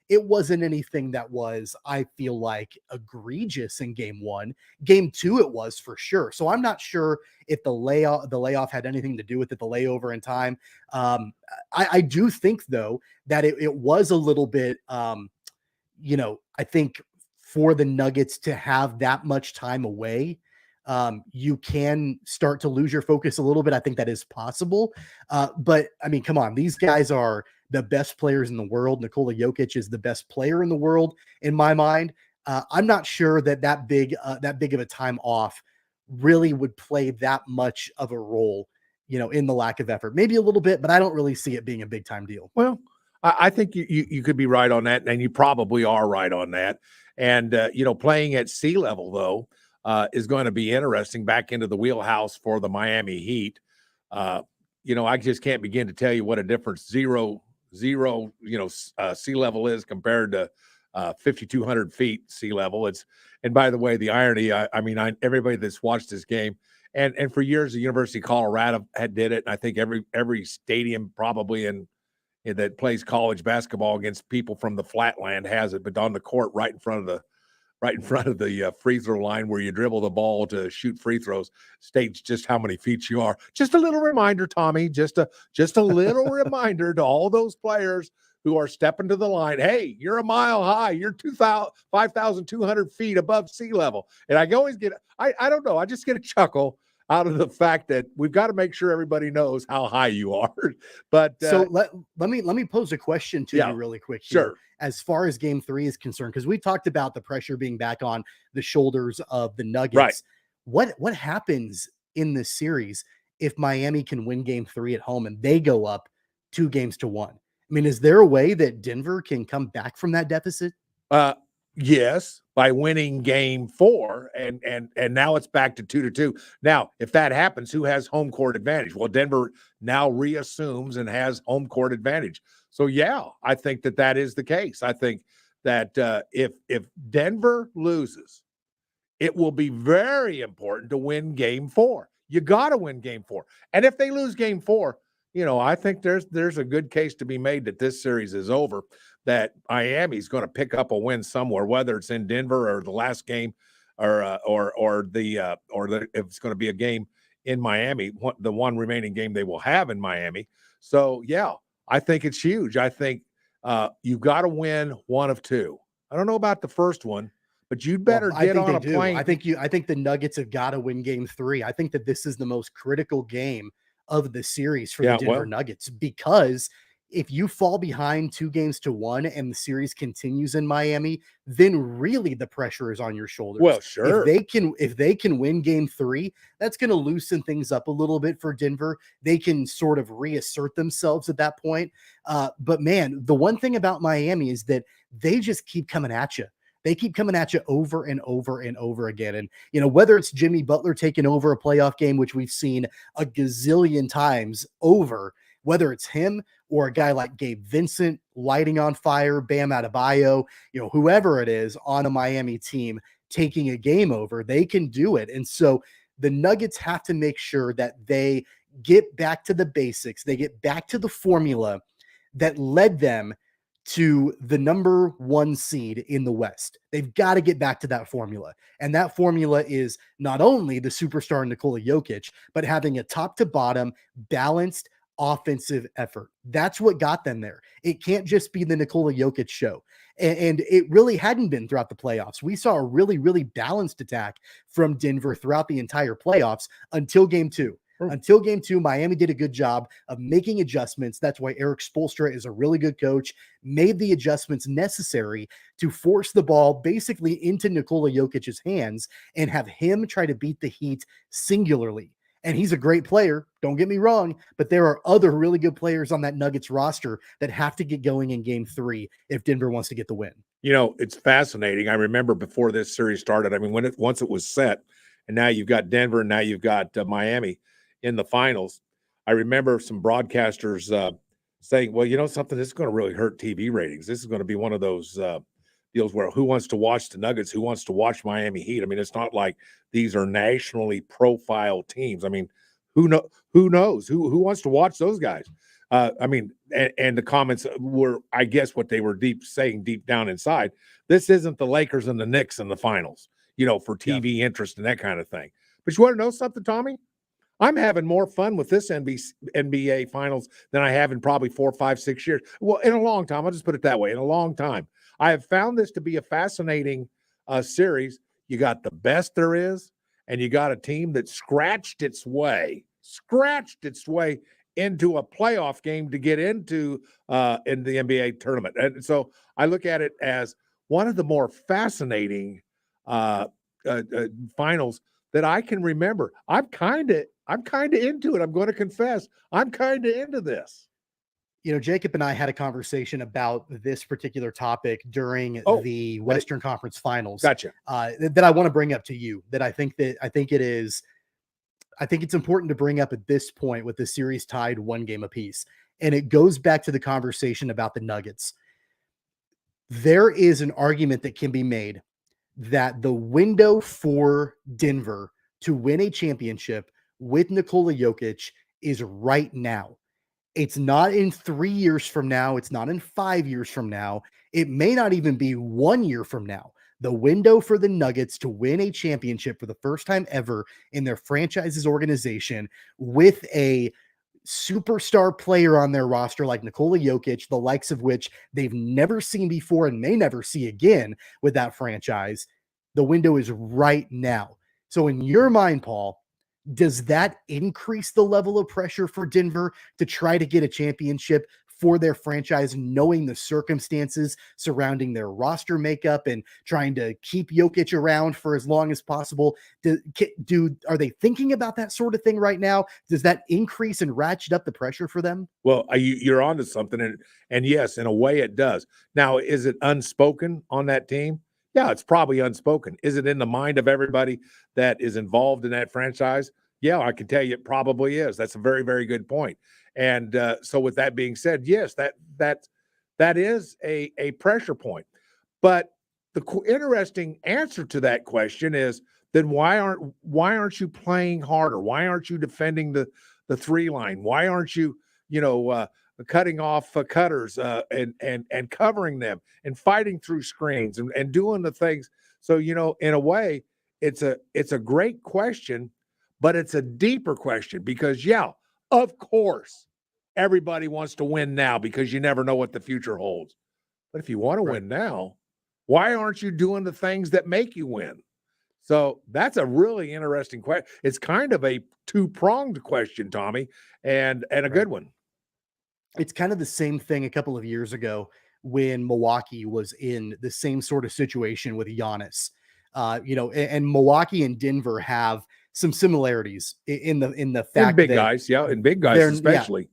A: it wasn't anything that was, I feel like, egregious in game 1. Game 2, it was for sure. So I'm not sure if the layoff had anything to do with it, the layover in time. I do think, though, that it was a little bit, I think for the Nuggets to have that much time away, you can start to lose your focus a little bit. I think that is possible. But I mean, come on, these guys are the best players in the world. Nikola Jokic is the best player in the world in my mind. I'm not sure that big of a time off really would play that much of a role, in the lack of effort. Maybe a little bit, but I don't really see it being a big time deal.
B: Well, I think you could be right on that, and you probably are right on that. And playing at sea level, though, is going to be interesting, back into the wheelhouse for the Miami Heat. I just can't begin to tell you what a difference zero sea level is compared to 5,200 feet sea level. And by the way, the irony, everybody that's watched this game, and for years the University of Colorado did it, and I think every stadium probably that plays college basketball against people from the flatland has it, but on the court right in front of the free throw line where you dribble the ball to shoot free throws states just how many feet you are. Just a little reminder, Tommy, just a little reminder to all those players who are stepping to the line. Hey, you're a mile high. You're 5,200 feet above sea level. And I always I don't know. I just get a chuckle out of the fact that we've got to make sure everybody knows how high you are. But
A: so let me pose a question to you really quick here,
B: sure,
A: as far as game 3 is concerned, because we talked about the pressure being back on the shoulders of the Nuggets.
B: Right.
A: What happens in this series if Miami can win game 3 at home and they go up 2-1? I mean, is there a way that Denver can come back from that deficit?
B: Yes, by winning game 4, and now it's back to 2-2. Now, if that happens, who has home court advantage? Well, Denver now reassumes and has home court advantage. So yeah, I think that is the case. I think that if Denver loses, it will be very important to win game 4. You got to win game 4, and if they lose game 4, I think there's a good case to be made that this series is over, that Miami's going to pick up a win somewhere, whether it's in Denver or the last game, or if it's going to be a game in Miami, the one remaining game they will have in Miami. So yeah, I think it's huge. I think you've got to win one of 2. I don't know about the first one, but you'd better get on a plane.
A: I think the Nuggets have got to win game 3. I think that this is the most critical game of the series for the Denver Nuggets, because if you fall behind 2-1 and the series continues in Miami, then really the pressure is on your shoulders.
B: Well, sure.
A: If they can win game 3, that's going to loosen things up a little bit for Denver. They can sort of reassert themselves at that point. But man, the one thing about Miami is that they just keep coming at you. They keep coming at you over and over and over again. And, whether it's Jimmy Butler taking over a playoff game, which we've seen a gazillion times over, whether it's him or a guy like Gabe Vincent lighting on fire, Bam Adebayo, whoever it is on a Miami team taking a game over, they can do it. And so the Nuggets have to make sure that they get back to the basics. They get back to the formula that led them to the number 1 seed in the West. They've got to get back to that formula. And that formula is not only the superstar Nikola Jokic, but having a top to bottom balanced offensive effort. That's what got them there. It can't just be the Nikola Jokic show. And it really hadn't been throughout the playoffs. We saw a really, really balanced attack from Denver throughout the entire playoffs until game 2. Until game 2, Miami did a good job of making adjustments. That's why Eric Spoelstra is a really good coach, made the adjustments necessary to force the ball basically into Nikola Jokic's hands and have him try to beat the Heat singularly. And he's a great player, don't get me wrong, but there are other really good players on that Nuggets roster that have to get going in game 3 if Denver wants to get the win.
B: You know, it's fascinating. I remember before this series started, I mean, once it was set, and now you've got Denver, and now you've got Miami in the finals. I remember some broadcasters saying, well, you know something, this is going to really hurt TV ratings. This is going to be one of those deals where who wants to watch the Nuggets, who wants to watch Miami Heat? I mean, it's not like these are nationally profiled teams. I mean, who knows? Who wants to watch those guys? I mean, and the comments were, I guess, what they were saying deep down inside. This isn't the Lakers and the Knicks in the finals, you know, for TV interest and that kind of thing. But you want to know something, Tommy? I'm having more fun with this NBA finals than I have in probably 4, 5, 6 years. Well, in a long time. I'll just put it that way. In a long time. I have found this to be a fascinating series. You got the best there is, and you got a team that scratched its way into a playoff game to get into in the NBA tournament. And so I look at it as one of the more fascinating finals that I can remember. I'm kind of into it. I'm going to confess, I'm kind of into this.
A: You know, Jacob and I had a conversation about this particular topic during the Western Conference Finals.
B: Gotcha.
A: That I want to bring up to you. I think it's important to bring up at this point with the series tied 1 game apiece. And it goes back to the conversation about the Nuggets. There is an argument that can be made that the window for Denver to win a championship with Nikola Jokic is right now. It's not in 3 years from now. It's not in 5 years from now. It may not even be 1 year from now. The window for the Nuggets to win a championship for the first time ever in their franchise's organization with a superstar player on their roster like Nikola Jokic, the likes of which they've never seen before and may never see again with that franchise, the window is right now. So in your mind, Paul, does that increase the level of pressure for Denver to try to get a championship for their franchise, knowing the circumstances surrounding their roster makeup and trying to keep Jokic around for as long as possible? Are they thinking about that sort of thing right now? Does that increase and ratchet up the pressure for them?
B: Well, you're onto something, and yes, in a way it does. Now, is it unspoken on that team? Yeah, it's probably unspoken. Is it in the mind of everybody that is involved in that franchise? Yeah, I can tell you it probably is. That's a very, very good point. And so with that being said, yes, that is a pressure point. But the interesting answer to that question is, then why aren't you playing harder? Why aren't you defending the 3 line? Why aren't you, cutting off cutters and covering them and fighting through screens and doing the things? So, in a way, it's a great question, but it's a deeper question because, of course, everybody wants to win now because you never know what the future holds. But if you want to win now, why aren't you doing the things that make you win? So that's a really interesting question. It's kind of a 2-pronged question, Tommy, and a good one.
A: It's kind of the same thing a couple of years ago when Milwaukee was in the same sort of situation with Giannis. And Milwaukee and Denver have some similarities in the fact
B: in big
A: that
B: guys, in big guys especially.
A: Yeah.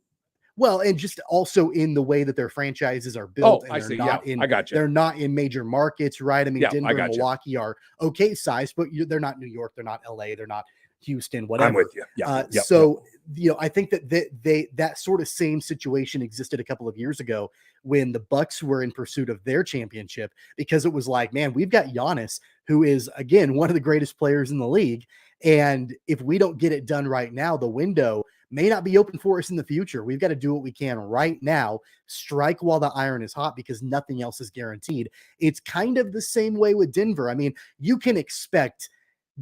A: Well, and just also in the way that their franchises are built.
B: I see. I got you.
A: They're not in major markets, right? I mean, Denver and Milwaukee are okay size, but they're not New York, they're not LA, they're not Houston, whatever.
B: I'm with you.
A: I think that sort of same situation existed a couple of years ago when the Bucks were in pursuit of their championship, because it was like, man, we've got Giannis, who is, again, one of the greatest players in the league. And if we don't get it done right now, the window may not be open for us in the future. We've got to do what we can right now, strike while the iron is hot, because nothing else is guaranteed. It's kind of the same way with Denver. I mean, you can expect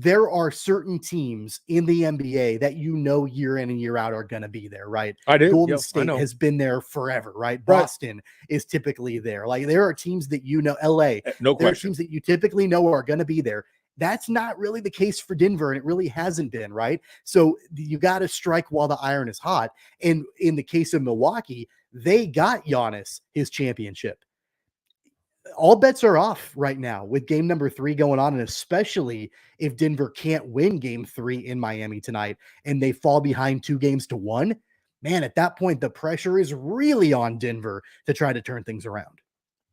A: there are certain teams in the NBA that year in and year out are going to be there, right?
B: I do.
A: Golden
B: Yep, I
A: State
B: know.
A: has been there forever, right?
B: Right.
A: Boston is typically there. Like there are teams that LA,
B: no
A: there are
B: question.
A: teams that you typically know are going to be there. That's not really the case for Denver, and it really hasn't been, right? So you got to strike while the iron is hot. And in the case of Milwaukee, they got Giannis his championship. All bets are off right now with game number 3 going on, and especially if Denver can't win game 3 in Miami tonight and they fall behind 2-1, man, at that point, the pressure is really on Denver to try to turn things around.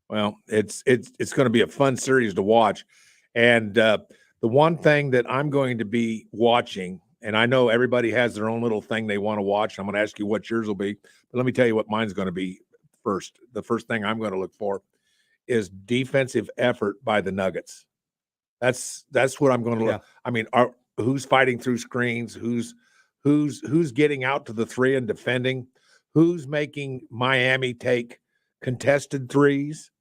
B: Well, it's going to be a fun series to watch. And the one thing that I'm going to be watching, and I know everybody has their own little thing they want to watch. I'm going to ask you what yours will be, but let me tell you what mine's going to be first. The first thing I'm going to look for is defensive effort by the Nuggets. That's what I'm going to look. I mean, who's fighting through screens? Who's getting out to the 3 and defending? Who's making Miami take contested threes?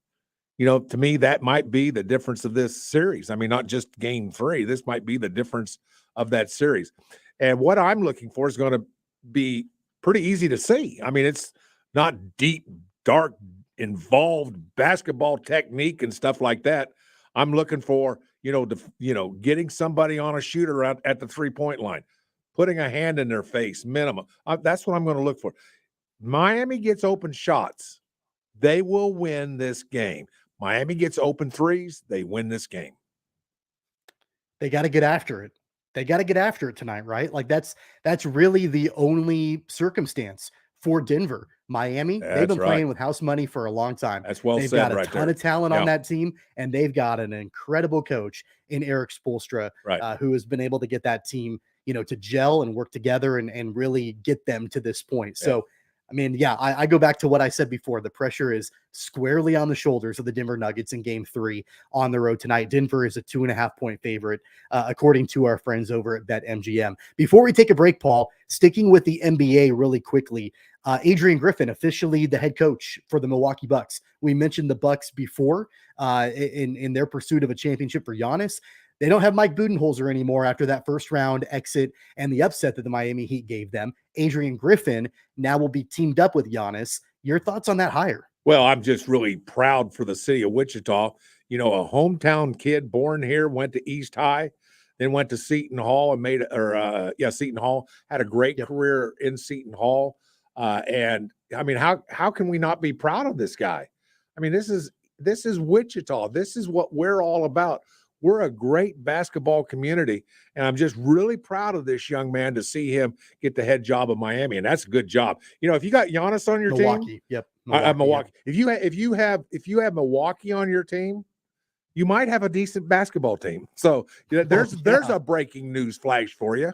B: To me, that might be the difference of this series. I mean, not just game 3. This might be the difference of that series. And what I'm looking for is going to be pretty easy to see. I mean, it's not deep, dark, involved basketball technique and stuff like that. I'm looking for, getting somebody on a shooter at the 3-point line, putting a hand in their face, minimum. That's what I'm going to look for. Miami gets open shots, they will win this game. Miami gets open threes, they win this game.
A: They got to get after it. They got to get after it tonight, right? Like that's really the only circumstance for Denver. Miami, they've been playing with house money for a long time.
B: That's well
A: they've
B: said.
A: They've got a ton of talent on that team, and they've got an incredible coach in Eric Spoelstra, who has been able to get that team, to gel and work together and really get them to this point. So, I mean, I go back to what I said before. The pressure is squarely on the shoulders of the Denver Nuggets in game 3 on the road tonight. Denver is a 2.5-point favorite, according to our friends over at BetMGM. Before we take a break, Paul, sticking with the NBA really quickly, Adrian Griffin, officially the head coach for the Milwaukee Bucks. We mentioned the Bucks before in their pursuit of a championship for Giannis. They don't have Mike Budenholzer anymore after that first round exit and the upset that the Miami Heat gave them. Adrian Griffin now will be teamed up with Giannis. Your thoughts on that hire?
B: Well, I'm just really proud for the city of Wichita. A hometown kid born here, went to East High, then went to Seton Hall and Seton Hall, had a great career in Seton Hall. And I mean, how can we not be proud of this guy? I mean, this is Wichita. This is what we're all about. We're a great basketball community, and I'm just really proud of this young man to see him get the head job of Miami, and that's a good job. If you got Giannis on your team, Milwaukee.
A: Yep.
B: If you have Milwaukee on your team, you might have a decent basketball team. So there's a breaking news flash for you.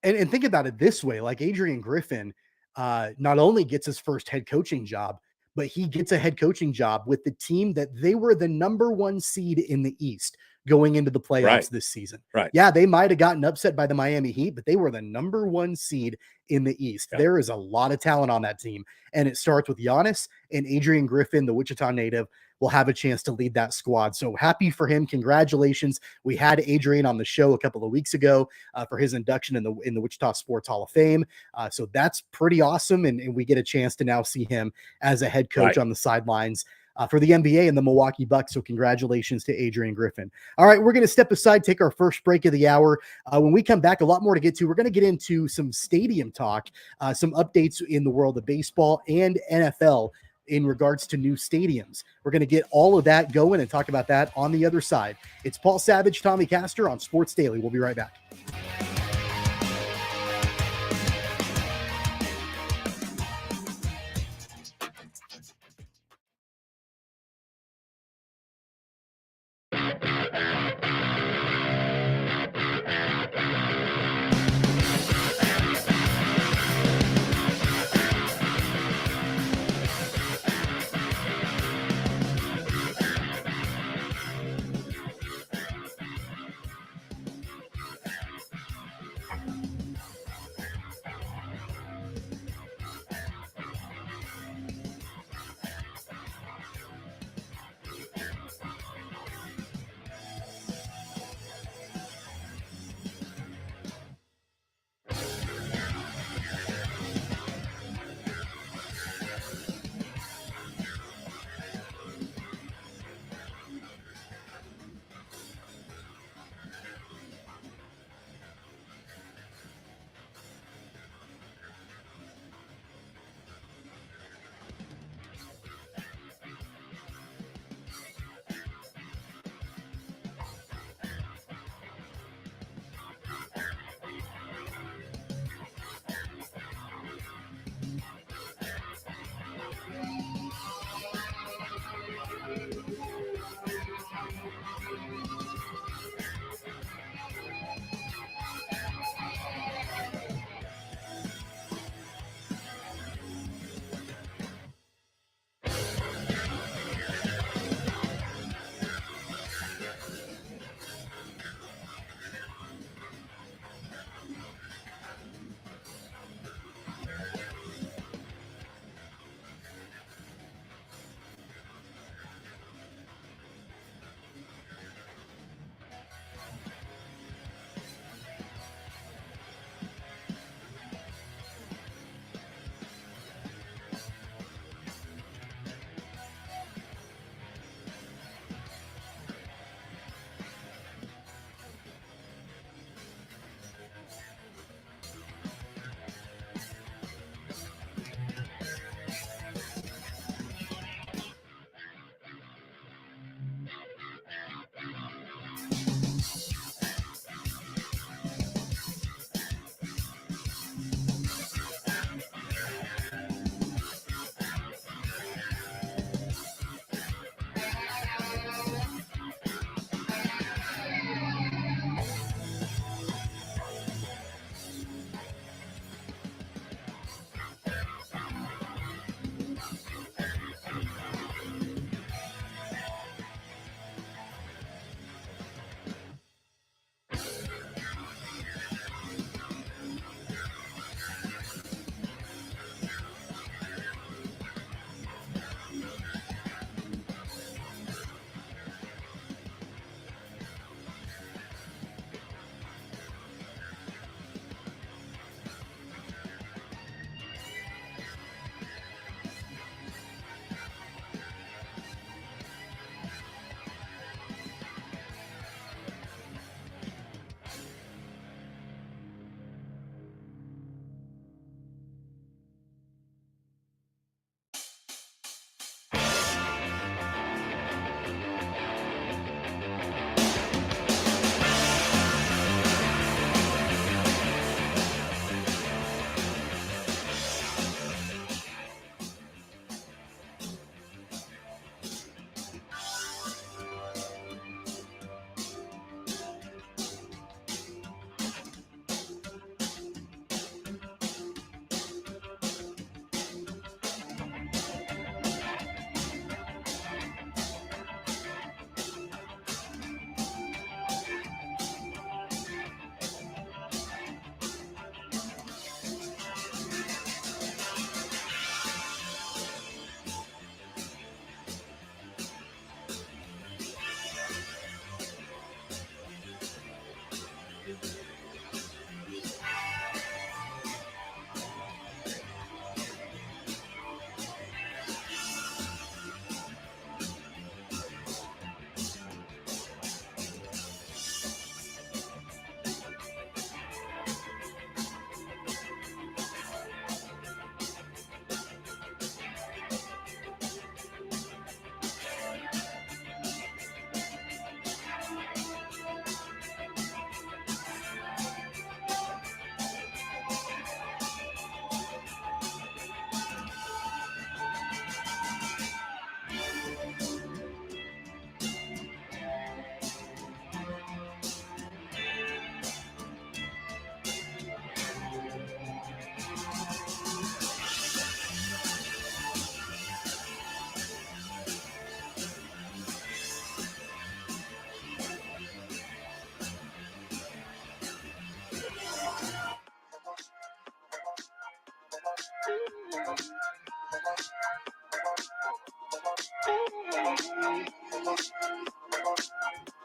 A: And think about it this way: like Adrian Griffin, not only gets his first head coaching job, but he gets a head coaching job with the team that they were the number 1 seed in the East going into the playoffs this season.
B: Right.
A: Yeah, they might have gotten upset by the Miami Heat, but they were the number 1 seed in the East. There is a lot of talent on that team, and it starts with Giannis, and Adrian Griffin, the Wichita native, will have a chance to lead that squad. So happy for him. Congratulations. We had Adrian on the show a couple of weeks ago for his induction in the Wichita Sports Hall of Fame. So that's pretty awesome. And we get a chance to now see him as a head coach on the sidelines for the NBA and the Milwaukee Bucks. So congratulations to Adrian Griffin. All right, we're going to step aside, take our first break of the hour. When we come back, a lot more to get to. We're going to get into some stadium talk, some updates in the world of baseball and NFL in regards to new stadiums. We're going to get all of that going and talk about that on the other side. It's Paul Savage, Tommy Castor on Sports Daily. We'll be right back.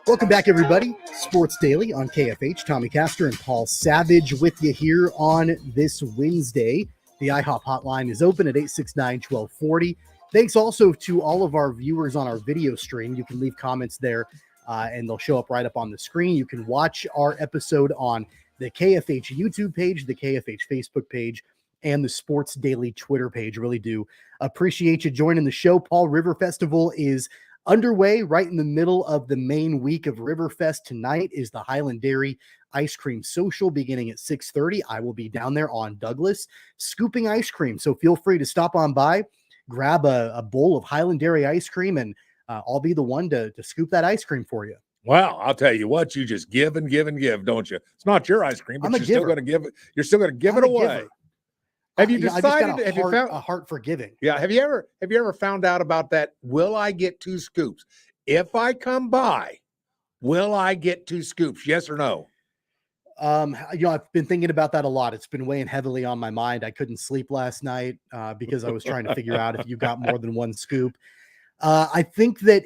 A: Welcome back, everybody. Sports Daily on KFH. Tommy Castor and Paul Savage with you here on this Wednesday. The IHOP hotline is open at 869-1240. Thanks also to all of our viewers on our video stream. You can leave comments there, and they'll show up right up on the screen. You can watch our episode on the KFH YouTube page, the KFH Facebook page, and the Sports Daily Twitter page. Really do appreciate you joining the show. Paul, River Festival is underway right in the middle of the main week of Riverfest. Tonight is the Highland Dairy Ice Cream Social beginning at 6:30. I will be down there on Douglas scooping ice cream. So feel free to stop on by, grab a bowl of Highland Dairy ice cream, and I'll be the one to scoop that ice cream for you.
B: Well, I'll tell you what, you just give and give and give, don't you? It's not your ice cream, but you're still going to give it. You're still going to give it away. Have you decided? Have you found
A: a heart for giving?
B: Yeah. Have you ever found out about that? Will I get 2 scoops if I come by? Will I get 2 scoops? Yes or no?
A: I've been thinking about that a lot. It's been weighing heavily on my mind. I couldn't sleep last night because I was trying to figure out if you got more than 1 scoop. I think that,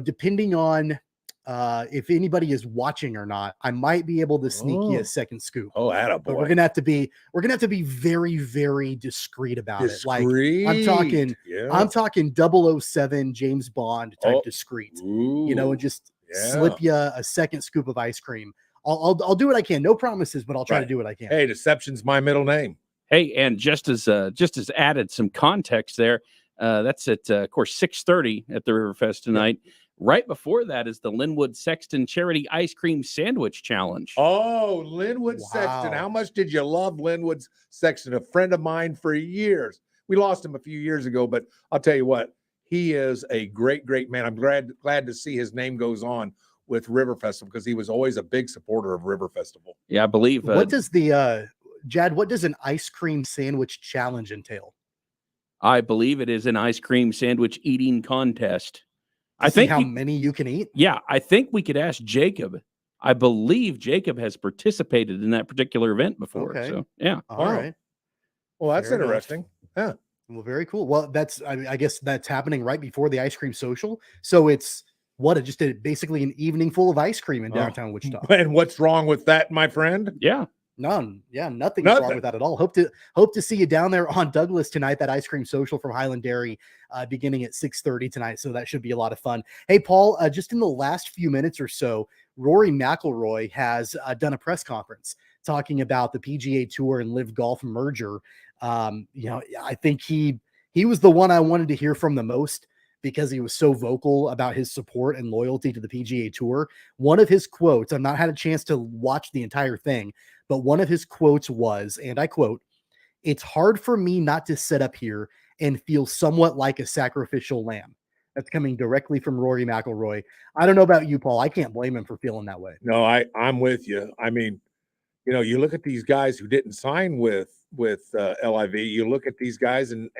A: depending on if anybody is watching or not, I might be able to sneak you a second scoop.
B: Oh, attaboy.
A: But we're gonna have to be very, very discreet about it. Like I'm talking 007 James Bond type discreet. And just slip you a second scoop of ice cream. I'll do what I can. No promises, but I'll try to do what I can.
B: Hey, deception's my middle name.
H: Hey, and just as added some context there, that's at of course 6:30 at the Riverfest tonight. Yep. Right before that is the Linwood Sexton Charity Ice Cream Sandwich Challenge.
B: Oh, Linwood Sexton. How much did you love Linwood Sexton? A friend of mine for years. We lost him a few years ago, but I'll tell you what, he is a great, great man. I'm glad to see his name goes on with River Festival because he was always a big supporter of River Festival.
H: Yeah, I believe.
A: What does Jad, what does an ice cream sandwich challenge entail?
H: I believe it is an ice cream sandwich eating contest.
A: I think how many you can eat.
H: Yeah, I think we could ask Jacob. I believe Jacob has participated in that particular event before.
A: Okay.
H: So yeah.
A: All right.
B: Well, that's
A: Fair
B: interesting.
A: Enough. Yeah. Well, very cool. Well, I guess that's happening right before the ice cream social. So it's basically an evening full of ice cream in downtown Wichita.
B: And what's wrong with that, my friend?
H: Yeah.
A: None. Yeah, nothing's wrong with that at all. Hope to see you down there on Douglas tonight. That ice cream social from Highland Dairy beginning at 6:30 tonight. So that should be a lot of fun. Hey, Paul, just in the last few minutes or so, Rory McIlroy has done a press conference talking about the PGA Tour and Live Golf merger. I think he was the one I wanted to hear from the most because he was so vocal about his support and loyalty to the PGA Tour. One of his quotes, I've not had a chance to watch the entire thing, but one of his quotes was, and I quote, "It's hard for me not to sit up here and feel somewhat like a sacrificial lamb." That's coming directly from Rory McIlroy. I don't know about you, Paul. I can't blame him for feeling that way.
B: No, I'm with you. I mean, you look at these guys who didn't sign with LIV. You look at these guys and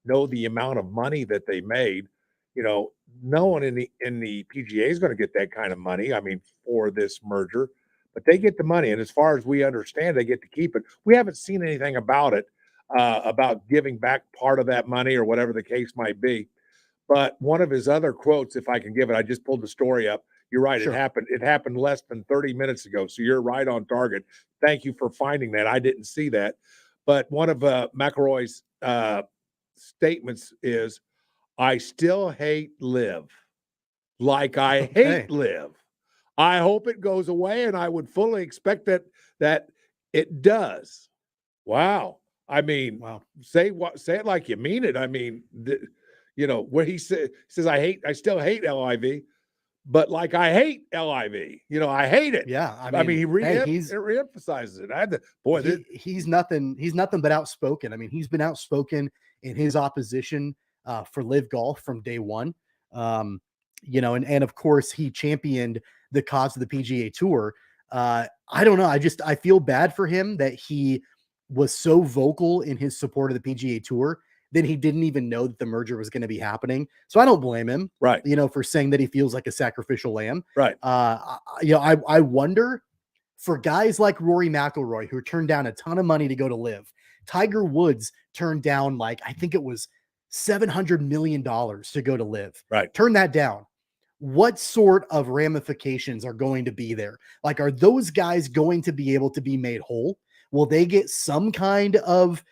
B: know the amount of money that they made. No one in the PGA is going to get that kind of money. I mean, for this merger. But they get the money, and as far as we understand, they get to keep it. We haven't seen anything about it, about giving back part of that money or whatever the case might be. But one of his other quotes, if I can give it, I just pulled the story up. You're right. Sure. It happened less than 30 minutes ago. So you're right on target. Thank you for finding that. I didn't see that. But one of McIlroy's statements is, "I still hate Live like I hate Live. I hope it goes away, and I would fully expect that it does." Wow. I mean, say it like you mean it. I mean, where he says, I still hate LIV, but like I hate LIV. I hate it.
A: Yeah.
B: I mean he reemphasizes it.
A: He's nothing but outspoken. I mean, he's been outspoken in his opposition for Live Golf from day one. And of course he championed the cause of the PGA Tour. I don't know. I feel bad for him that he was so vocal in his support of the PGA Tour that he didn't even know that the merger was going to be happening. So I don't blame him,
B: right?
A: For saying that he feels like a sacrificial lamb,
B: right?
A: I wonder for guys like Rory McIlroy who turned down a ton of money to go to Live. Tiger Woods turned down I think it was $700 million to go to live.
B: Right.
A: Turn that down. What sort of ramifications are going to be there? Like, are those guys going to be able to be made whole? Will they get some kind of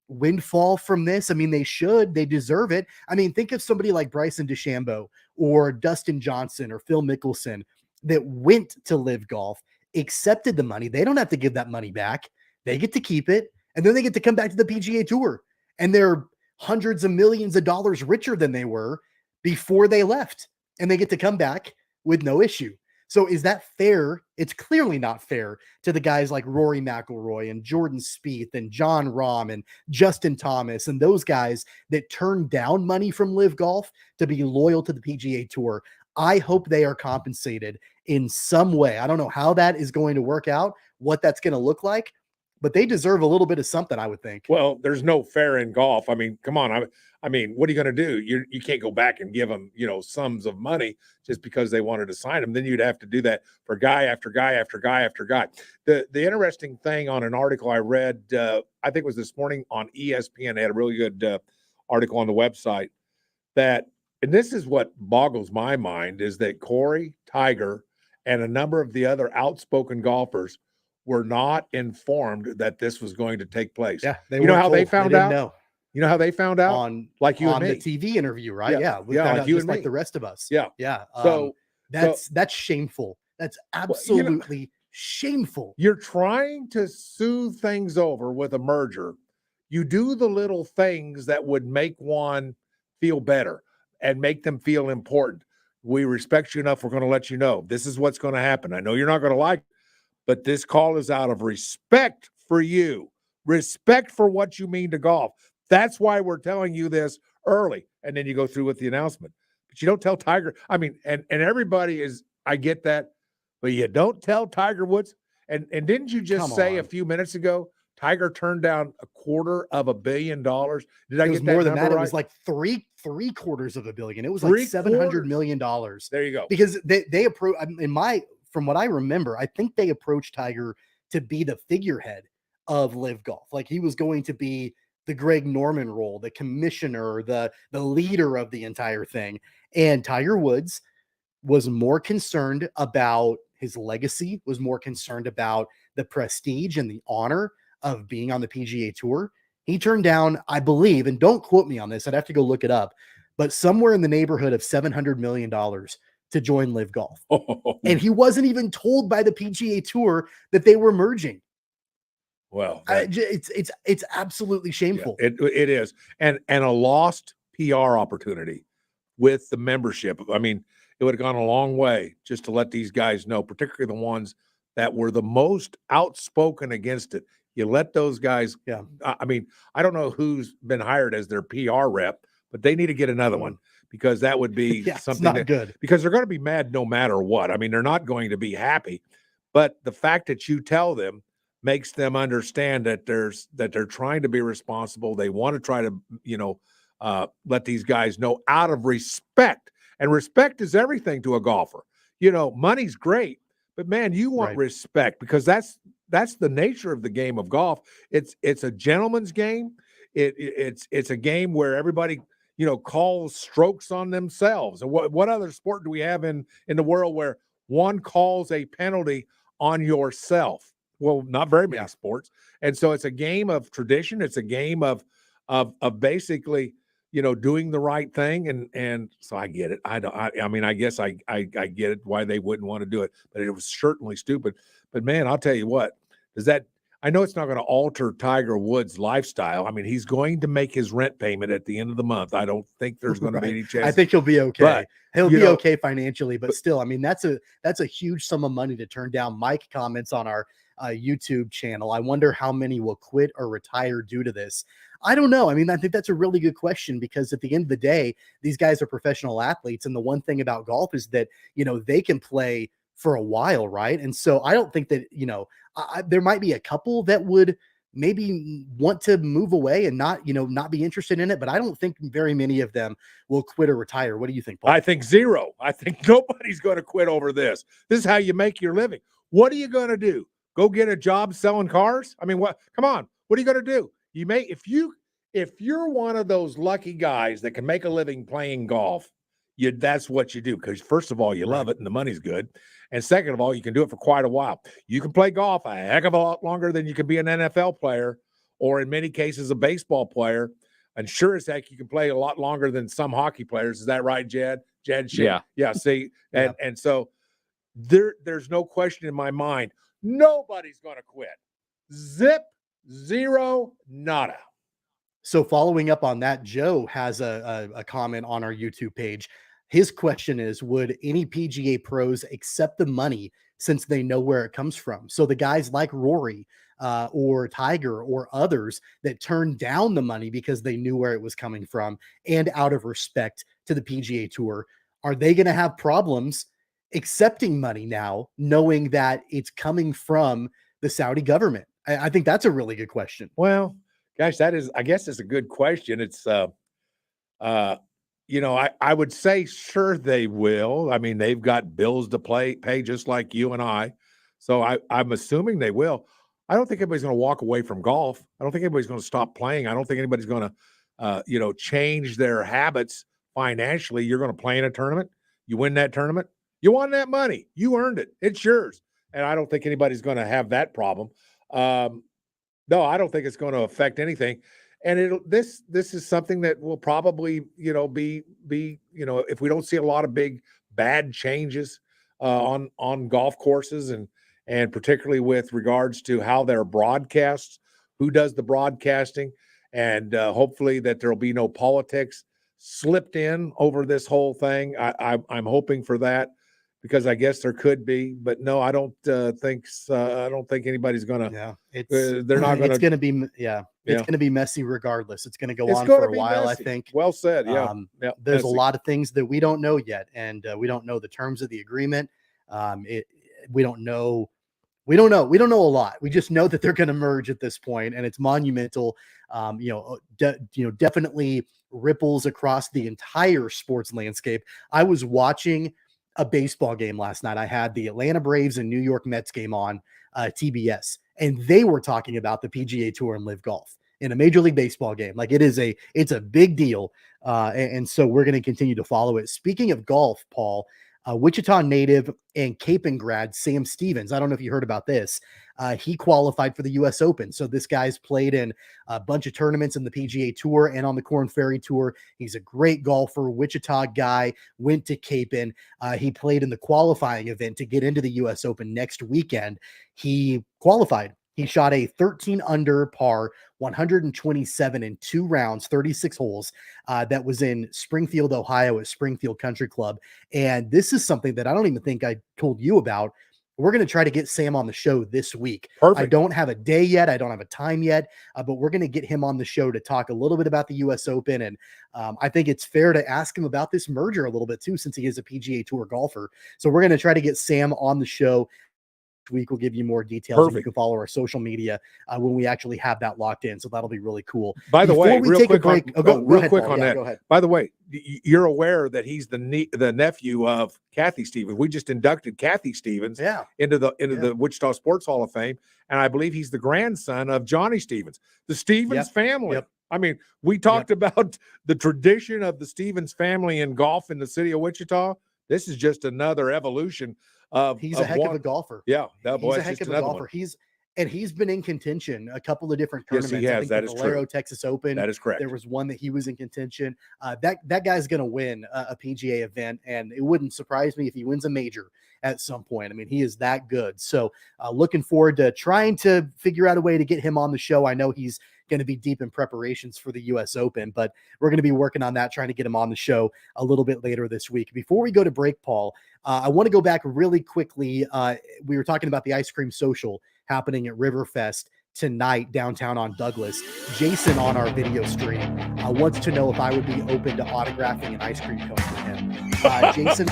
A: windfall from this? I mean, they should. They deserve it. I mean, think of somebody like Bryson DeChambeau or Dustin Johnson or Phil Mickelson that went to Live Golf, accepted the money. They don't have to give that money back. They get to keep it, and then they get to come back to the PGA Tour, and they're hundreds of millions of dollars richer than they were before they left, and they get to come back with no issue. So is that fair? It's clearly not fair to the guys like Rory McIlroy and Jordan Spieth and John Rahm and Justin Thomas and those guys that turned down money from Live Golf to be loyal to the PGA Tour. I hope they are compensated in some way. I don't know how that is going to work out, what that's going to look like, but they deserve a little bit of something, I would think.
B: Well, there's no fair in golf. I mean, come on. I mean, what are you going to do? You can't go back and give them, sums of money just because they wanted to sign them. Then you'd have to do that for guy after guy after guy after guy. The interesting thing on an article I read, I think it was this morning on ESPN, they had a really good article on the website that, and this is what boggles my mind, is that Corey, Tiger, and a number of the other outspoken golfers were not informed that this was going to take place.
A: Yeah,
B: they how
A: told.
B: they found out?
A: Know.
B: You know how they found out?
A: On
B: like you
A: on
B: and me.
A: The TV interview, right? Yeah,
B: we found
A: out
B: like you
A: just
B: and
A: like
B: me.
A: the rest of us.
B: Yeah.
A: So that's shameful. That's absolutely shameful.
B: You're trying to soothe things over with a merger. You do the little things that would make one feel better and make them feel important. We respect you enough. We're going to let you know this is what's going to happen. I know you're not going to like it, but this call is out of respect for you, respect for what you mean to golf. That's why we're telling you this early. And then you go through with the announcement. But you don't tell Tiger. I mean, and everybody is, I get that, but you don't tell Tiger Woods. And didn't you just say a few minutes ago, Tiger turned down $250 million? Did I get that
A: more than
B: number
A: that?
B: right?
A: It was like $750 million. It was like $700 million.
B: There you go.
A: Because they approach from what I remember, I think they approached Tiger to be the figurehead of Live Golf. Like he was going to be the Greg Norman role, the commissioner, the leader of the entire thing. And Tiger Woods was more concerned about his legacy, was more concerned about the prestige and the honor of being on the PGA Tour. He turned down, I believe, and don't quote me on this, I'd have to go look it up, but somewhere in the neighborhood of $700 million to join Live Golf. And he wasn't even told by the PGA Tour that they were merging.
B: Well,
A: it's absolutely shameful.
B: Yeah, it is. And a lost PR opportunity with the membership. I mean, it would have gone a long way just to let these guys know, particularly the ones that were the most outspoken against it. You let those guys.
A: Yeah.
B: I mean, I don't know who's been hired as their PR rep, but they need to get another one because that would be something
A: not good.
B: Because they're going to be mad no matter what. I mean, they're not going to be happy. But the fact that you tell them makes them understand that they're trying to be responsible. They want to try to, let these guys know out of respect. And respect is everything to a golfer. Money's great, but man, you want respect because that's the nature of the game of golf. It's a gentleman's game. It's a game where everybody, calls strokes on themselves. And what other sport do we have in the world where one calls a penalty on yourself? Well, not very many sports. And so it's a game of tradition. It's a game of basically, doing the right thing. And so I get it. I mean, I guess I get it why they wouldn't want to do it, but it was certainly stupid. But man, I'll tell you what, I know it's not going to alter Tiger Woods' lifestyle. I mean, he's going to make his rent payment at the end of the month. I don't think there's going to be any chance.
A: I think he'll be okay.
B: But,
A: he'll be okay financially, but still, I mean, that's a huge sum of money to turn down. Mike comments on our YouTube channel. I wonder how many will quit or retire due to this. I don't know. I mean, I think that's a really good question because at the end of the day, these guys are professional athletes. And the one thing about golf is that, they can play for a while, right? And so I don't think that, there might be a couple that would maybe want to move away and not be interested in it, but I don't think very many of them will quit or retire. What do you think, Paul?
B: I think zero. I think nobody's going to quit over this. This is how you make your living. What are you going to do? Go get a job selling cars? I mean, what? Come on. What are you going to do? if you're one of those lucky guys that can make a living playing golf, that's what you do. Because first of all, you love it and the money's good. And second of all, you can do it for quite a while. You can play golf a heck of a lot longer than you can be an NFL player, or in many cases, a baseball player. And sure as heck, you can play a lot longer than some hockey players. Is that right, Jed?
H: Yeah.
B: Yeah. See, and so there's no question in my mind. Nobody's going to quit. Zip, zero, nada.
A: So following up on that, Joe has a comment on our YouTube page. His question is, would any PGA pros accept the money since they know where it comes from? So the guys like Rory or Tiger or others that turned down the money because they knew where it was coming from and out of respect to the PGA Tour, are they going to have problems accepting money now, knowing that it's coming from the Saudi government? I think that's a really good question.
B: Well, gosh, I guess it's a good question. It's, I would say sure they will. I mean, they've got bills to pay just like you and I. So I'm assuming they will. I don't think anybody's going to walk away from golf. I don't think anybody's going to stop playing. I don't think anybody's going to, change their habits financially. You're going to play in a tournament. You win that tournament. You won that money. You earned it. It's yours. And I don't think anybody's going to have that problem. No, I don't think it's going to affect anything. And this is something that will probably, be if we don't see a lot of big bad changes on golf courses and particularly with regards to how they're broadcast, who does the broadcasting, and hopefully that there'll be no politics slipped in over this whole thing. I'm hoping for that, because I guess there could be, but no, I don't think I don't think anybody's gonna.
A: Yeah,
B: they're not gonna.
A: It's gonna be it's gonna be messy regardless. It's gonna go on
B: gonna
A: for a while,
B: messy.
A: I think.
B: Well said. Yeah.
A: There's a lot of things that we don't know yet, and we don't know the terms of the agreement. We don't know. We don't know a lot. We just know that they're going to merge at this point, and it's monumental. Definitely ripples across the entire sports landscape. I was watching a baseball game last night. I had the Atlanta Braves and New York Mets game on TBS, and they were talking about the PGA Tour and Live Golf in a Major League Baseball game. Like it's a big deal. And so we're going to continue to follow it. Speaking of golf, Paul, Wichita native and Capen grad Sam Stevens. I don't know if you heard about this. He qualified for the U.S. Open. So this guy's played in a bunch of tournaments in the PGA Tour and on the Korn Ferry Tour. He's a great golfer, Wichita guy, went to Capen. He played in the qualifying event to get into the U.S. Open next weekend. He qualified. He shot a 13 under par, 127 in 2 rounds, 36 holes. That was in Springfield, Ohio at Springfield Country Club. And this is something that I don't even think I told you about. We're going to try to get Sam on the show this week.
B: Perfect.
A: I don't have a day yet. I don't have a time yet, but we're going to get him on the show to talk a little bit about the U.S. Open. And I think it's fair to ask him about this merger a little bit too, since he is a PGA Tour golfer. So we're going to try to get Sam on the show week. We'll give you more details.
B: Perfect.
A: You can follow our social media when we actually have that locked in. So that'll be really cool.
B: By the way,
A: real quick
B: on that.
A: Go ahead.
B: By the way, you're aware that he's the nephew of Kathy Stevens. We just inducted Kathy Stevens into the Wichita Sports Hall of Fame, and I believe he's the grandson of Johnny Stevens, the Stevens family. I mean, we talked about the tradition of the Stevens family in golf in the city of Wichita. This is just another evolution.
A: He's a heck of a golfer.
B: Yeah, he's
A: a heck of a golfer. He's been in contention a couple of different tournaments.
B: Yes, he has.
A: I think
B: that
A: the
B: is
A: Valero
B: true.
A: Texas Open.
B: That is correct.
A: There was one that he was in contention. That guy's going to win a PGA event, and it wouldn't surprise me if he wins a major at some point. I mean, he is that good. So looking forward to trying to figure out a way to get him on the show. I know he's going to be deep in preparations for the U.S. Open, but we're going to be working on that, trying to get him on the show a little bit later this week. Before we go to break, Paul, I want to go back really quickly. We were talking about the ice cream social happening at Riverfest tonight downtown on Douglas. Jason on our video stream wants to know if I would be open to autographing an ice cream cone for him. Jason,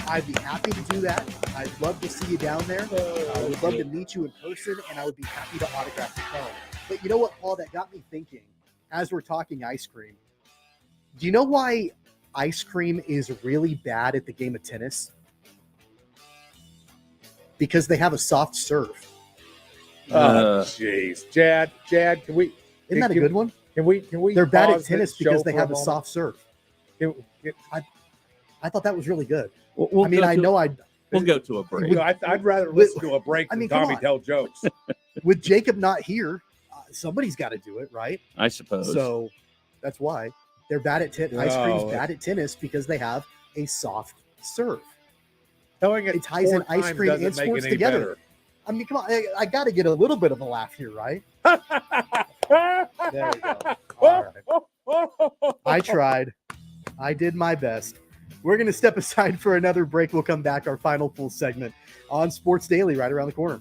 A: I'd be happy to do that. I'd love to see you down there. I would love to meet you in person, and I would be happy to autograph the cone. But you know what, Paul, that got me thinking as we're talking ice cream. Do you know why ice cream is really bad at the game of tennis? Because they have a soft serve.
B: Oh, jeez. Chad, can we...
A: Isn't that a good one?
B: Can we?
A: They're bad at
B: pause
A: tennis
B: this
A: because
B: show
A: they
B: for
A: have a
B: moment?
A: soft serve. I thought that was really good.
H: We'll
A: I mean,
H: we'll go to a break.
B: You know, I'd rather listen to a break than
A: come
B: Tommy
A: on.
B: tell jokes.
A: With Jacob not here, somebody's got to do it, right?
H: I suppose.
A: So that's why they're bad at tennis. Ice cream's bad at tennis because they have a soft serve.
B: Telling
A: It ties in ice cream and sports together. I mean, come on, I got to get a little bit of a laugh here, right? There we go. All right. I tried. I did my best. We're going to step aside for another break. We'll come back, our final full segment on Sports Daily right around the corner.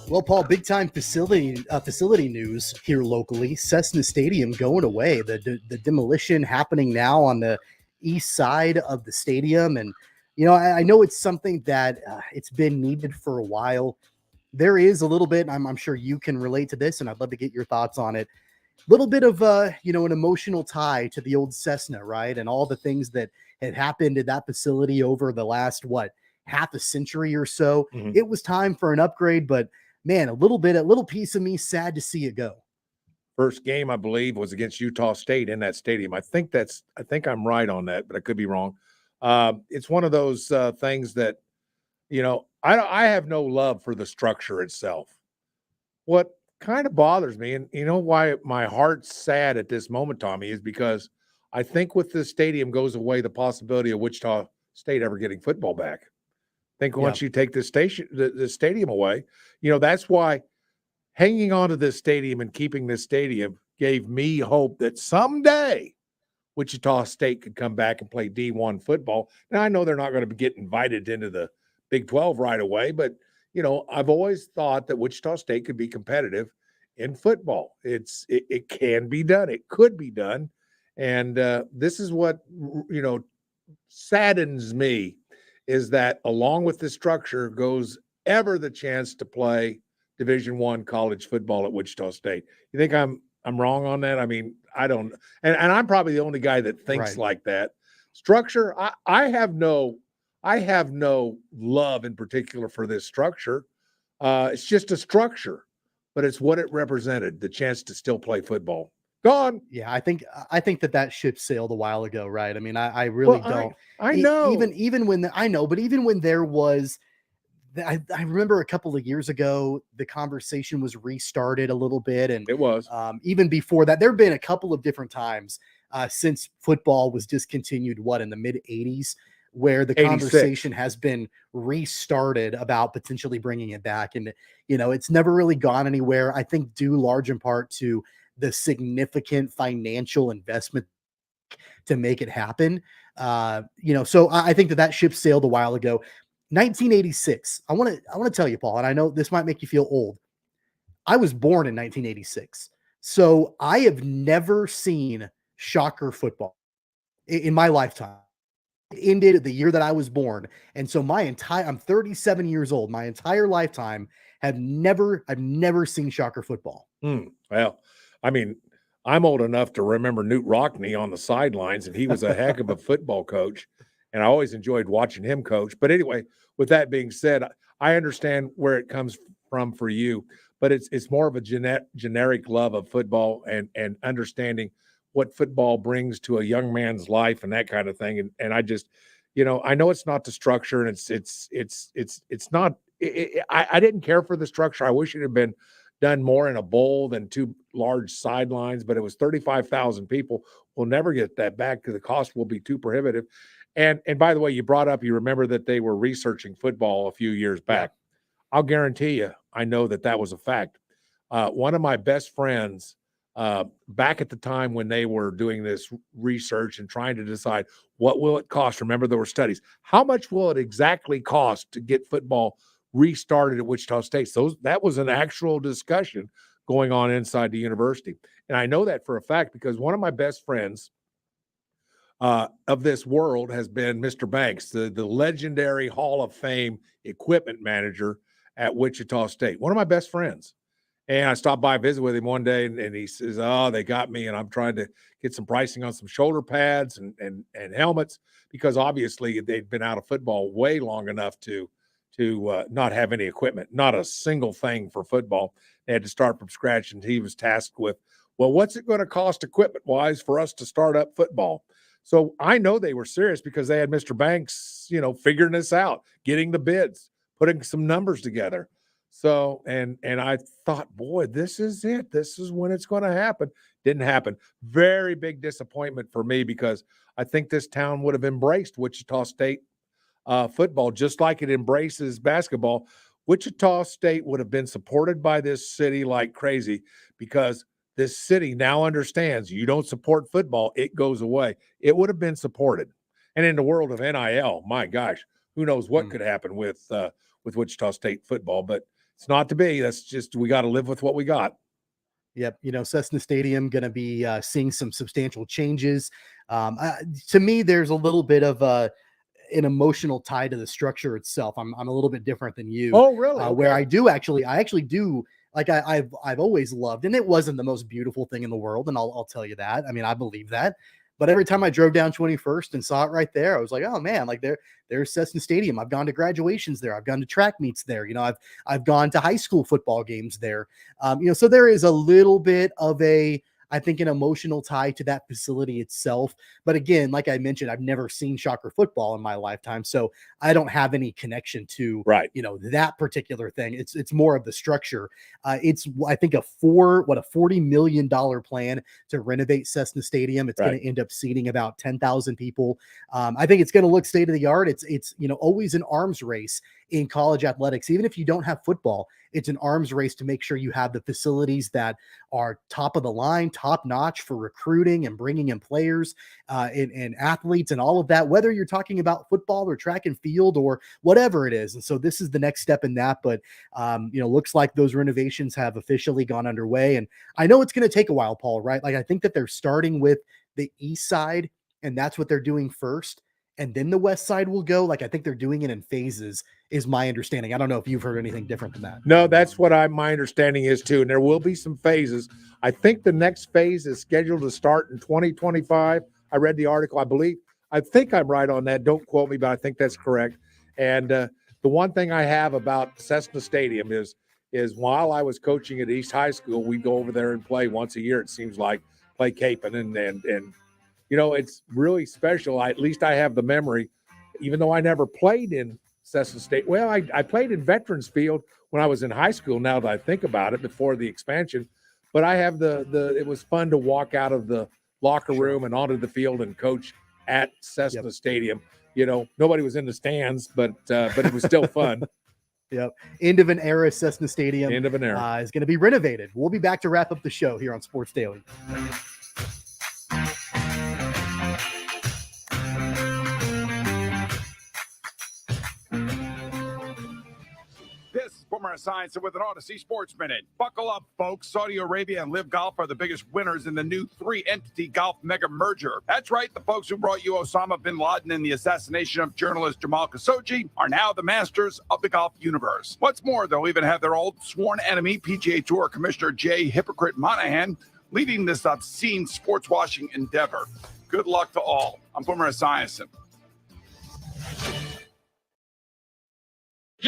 A: Well, Paul, big time facility news here locally. Cessna Stadium going away. The demolition happening now on the east side of the stadium, and I know it's something that it's been needed for a while. There is a little bit. I'm sure you can relate to this, and I'd love to get your thoughts on it. Little bit of an emotional tie to the old Cessna, right, and all the things that had happened at that facility over the last half a century or so.
B: Mhm.
A: It was time for an upgrade, but man, a little piece of me sad to see it go.
B: First game, I believe, was against Utah State in that stadium. I think I'm right on that, but I could be wrong. It's one of those things that, I have no love for the structure itself. What kind of bothers me, and why my heart's sad at this moment, Tommy, is because I think with this stadium goes away the possibility of Wichita State ever getting football back. I think once you take the stadium away, that's why hanging on to this stadium and keeping this stadium gave me hope that someday Wichita State could come back and play D1 football. Now, I know they're not going to get invited into the Big 12 right away, but, I've always thought that Wichita State could be competitive in football. It can be done. It could be done. And this is what, saddens me is that along with the structure goes ever the chance to play Division I college football at Wichita State. You think I'm wrong on that? I mean, I don't, and I'm probably the only guy that thinks like that. Structure, I have no love in particular for this structure. It's just a structure, but it's what it represented, the chance to still play football. Gone.
A: Yeah, I think that ship sailed a while ago, right? I mean, I really don't.
B: I know.
A: Even when I know, but even when there was, I remember a couple of years ago, the conversation was restarted a little bit, and
B: it was
A: even before that. There have been a couple of different times since football was discontinued. In the mid '80s, where the
B: 86.
A: conversation has been restarted about potentially bringing it back, and it's never really gone anywhere. I think due large in part to the significant financial investment to make it happen. So I think that ship sailed a while ago. 1986. I want to tell you, Paul, and I know this might make you feel old. I was born in 1986. So I have never seen Shocker football in my lifetime. It ended the year that I was born. And so I'm 37 years old. My entire lifetime I've never seen Shocker football.
B: Well, I mean, I'm old enough to remember Newt Rockney on the sidelines, and he was a heck of a football coach. And I always enjoyed watching him coach. But anyway, with that being said, I understand where it comes from for you, but it's more of a generic love of football and understanding what football brings to a young man's life and that kind of thing. And I just, I know it's not the structure, and it's not. I didn't care for the structure. I wish it had been done more in a bowl than two large sidelines, but it was 35,000 people. We'll never get that back because the cost will be too prohibitive. And by the way, you remember that they were researching football a few years back. Yeah. I'll guarantee you, I know that was a fact. One of my best friends, back at the time when they were doing this research and trying to decide what will it cost, remember there were studies, how much will it exactly cost to get football restarted at Wichita State? So that was an actual discussion going on inside the university. And I know that for a fact because one of my best friends of this world has been Mr. Banks, the legendary Hall of Fame equipment manager at Wichita State. One of my best friends. And I stopped by, visit with him one day, and he says, "Oh, they got me, and I'm trying to get some pricing on some shoulder pads and helmets, because obviously they'd been out of football way long enough to not have any equipment, not a single thing for football. They had to start from scratch, and he was tasked with, well, what's it going to cost equipment-wise for us to start up football?" So I know they were serious because they had Mr. Banks, figuring this out, getting the bids, putting some numbers together. So, and I thought, boy, this is it. This is when it's going to happen. Didn't happen. Very big disappointment for me, because I think this town would have embraced Wichita State football just like it embraces basketball. Wichita State would have been supported by this city like crazy, because this city now understands you don't support football, it goes away. It would have been supported. And in the world of NIL, my gosh, who knows what could happen with Wichita State football, but it's not to be. That's just, we got to live with what we got.
A: Yep. Cessna Stadium going to be seeing some substantial changes. To me, there's a little bit of an emotional tie to the structure itself. I'm a little bit different than you.
B: Oh, really? Okay.
A: Where I actually do, like I've always loved, and it wasn't the most beautiful thing in the world, and I'll tell you that. I mean, I believe that. But every time I drove down 21st and saw it right there, I was like, oh man, like there's Cessna Stadium. I've gone to graduations there. I've gone to track meets there. I've gone to high school football games there. So there is a little bit of I think an emotional tie to that facility itself. But again, like I mentioned, I've never seen Shocker football in my lifetime, so I don't have any connection to that particular thing. It's more of the structure. It's, I think, a $40 million plan to renovate Cessna Stadium. It's going to end up seating about 10,000 people. I think it's going to look state of the art. It's always an arms race in college athletics. Even if you don't have football, it's an arms race to make sure you have the facilities that are top of the line, top notch for recruiting and bringing in players and athletes and all of that, whether you're talking about football or track and field or whatever it is. And so this is the next step in that. But, looks like those renovations have officially gone underway. And I know it's going to take a while, Paul, right? Like, I think that they're starting with the east side, and that's what they're doing first. And then the west side will go. Like, I think they're doing it in phases, is my understanding. I don't know if you've heard anything different than that.
B: No, that's what my understanding is too. And there will be some phases. I think the next phase is scheduled to start in 2025. I read the article. I think I'm right on that. Don't quote me, but I think that's correct. And the one thing I have about Cessna Stadium is while I was coaching at East High School, we go over there and play once a year. It seems like, play Capon and it's really special. At least I have the memory, even though I never played in Cessna State. Well, I played in Veterans Field when I was in high school, now that I think about it, before the expansion. But I have it was fun to walk out of the locker room and onto the field and coach at Cessna Stadium. Nobody was in the stands, but it was still fun.
A: Yep. End of an era. Cessna Stadium
B: is
A: going to be renovated. We'll be back to wrap up the show here on Sports Daily.
I: Boomer Science with an Odyssey Sports Minute. Buckle up, folks. Saudi Arabia and Live Golf are the biggest winners in the new 3-entity golf mega merger. That's right. The folks who brought you Osama bin Laden and the assassination of journalist Jamal Khashoggi are now the masters of the golf universe. What's more, they'll even have their old sworn enemy, PGA Tour Commissioner Jay Hypocrite Monahan, leading this obscene sports washing endeavor. Good luck to all. I'm Boomer Esiason.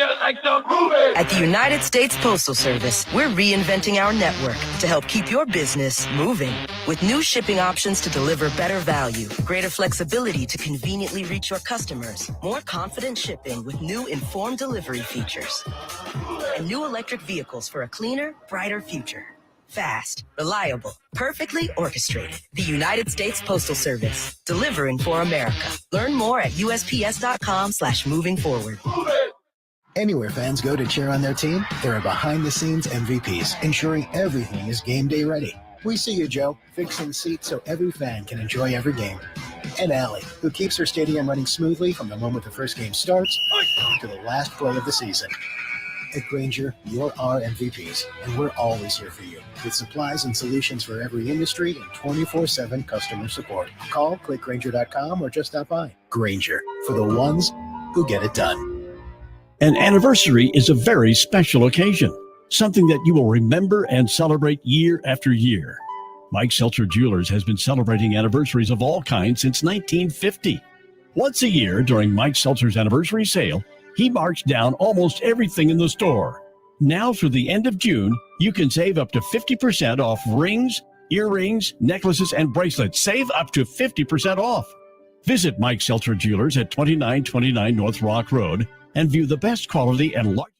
J: At the United States Postal Service, we're reinventing our network to help keep your business moving. With new shipping options to deliver better value, greater flexibility to conveniently reach your customers, more confident shipping with new informed delivery features, and new electric vehicles for a cleaner, brighter future. Fast, reliable, perfectly orchestrated. The United States Postal Service, delivering for America. Learn more at USPS.com/moving forward.
K: Anywhere fans go to cheer on their team, there are behind-the-scenes MVPs, ensuring everything is game day ready. We see you, Joe, fixing seats so every fan can enjoy every game. And Allie, who keeps her stadium running smoothly from the moment the first game starts to the last play of the season. At Grainger, you're our MVPs, and we're always here for you, with supplies and solutions for every industry and 24/7 customer support. Call, click Grainger.com, or just stop by. Grainger, for the ones who get it done.
L: An anniversary is a very special occasion. something that you will remember and celebrate year after year. Mike Seltzer Jewelers has been celebrating anniversaries of all kinds since 1950. Once a year during Mike Seltzer's anniversary sale, he marks down almost everything in the store. Now through the end of June, you can save up to 50% off rings, earrings, necklaces, and bracelets. Save up to 50% off. Visit Mike Seltzer Jewelers at 2929 North Rock Road and view the best quality and large.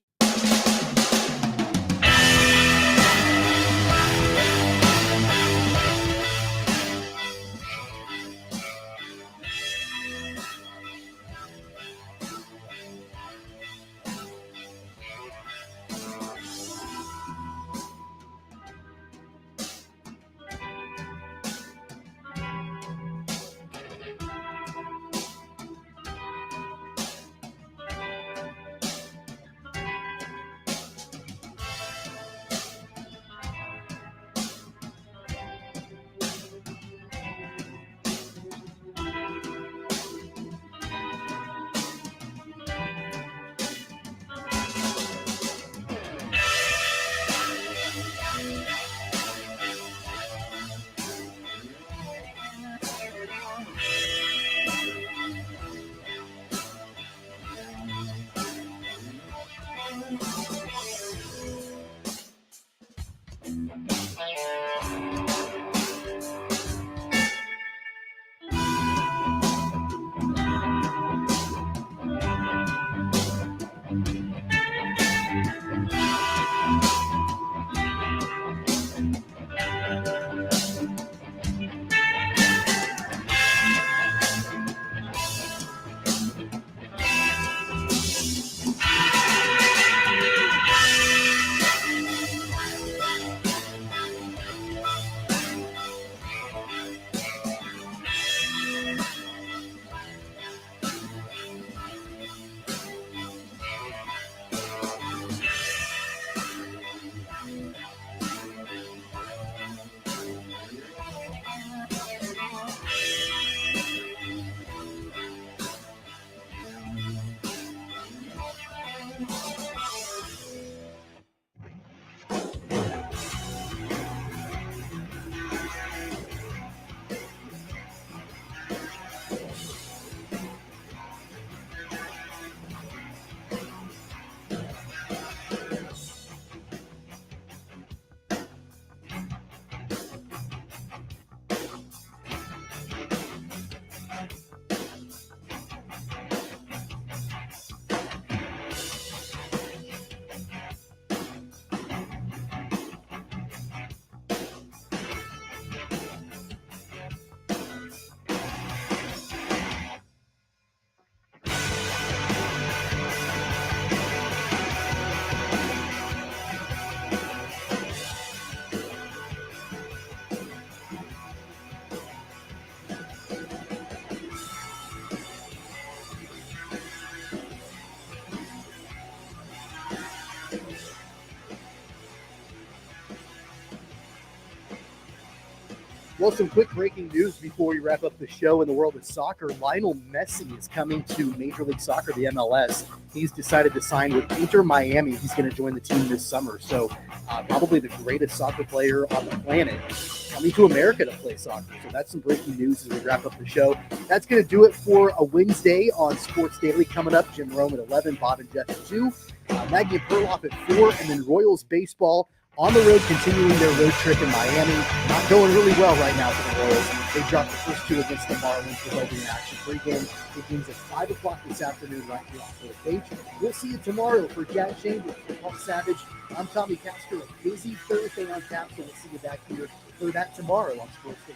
A: Well, some quick breaking news before we wrap up the show in the world of soccer. Lionel Messi is coming to Major League Soccer, the MLS. He's decided to sign with Inter Miami. He's going to join the team this summer. So probably the greatest soccer player on the planet coming to America to play soccer. So that's some breaking news as we wrap up the show. That's going to do it for a Wednesday on Sports Daily. Coming up, Jim Rome at 11, Bob and Jeff at 2, Maggie and Perloff at 4, and then Royals baseball on the road, continuing their road trip in Miami. Not going really well right now for the Royals. They dropped the first 2 against the Marlins with opening action. Pre-game begins at 5 o'clock this afternoon right here on Sports Page. We'll see you tomorrow for Jack Chambers, for Paul Savage. I'm Tommy Castor. A busy Thursday on tap, so we'll see you back here for that tomorrow on Sports Page.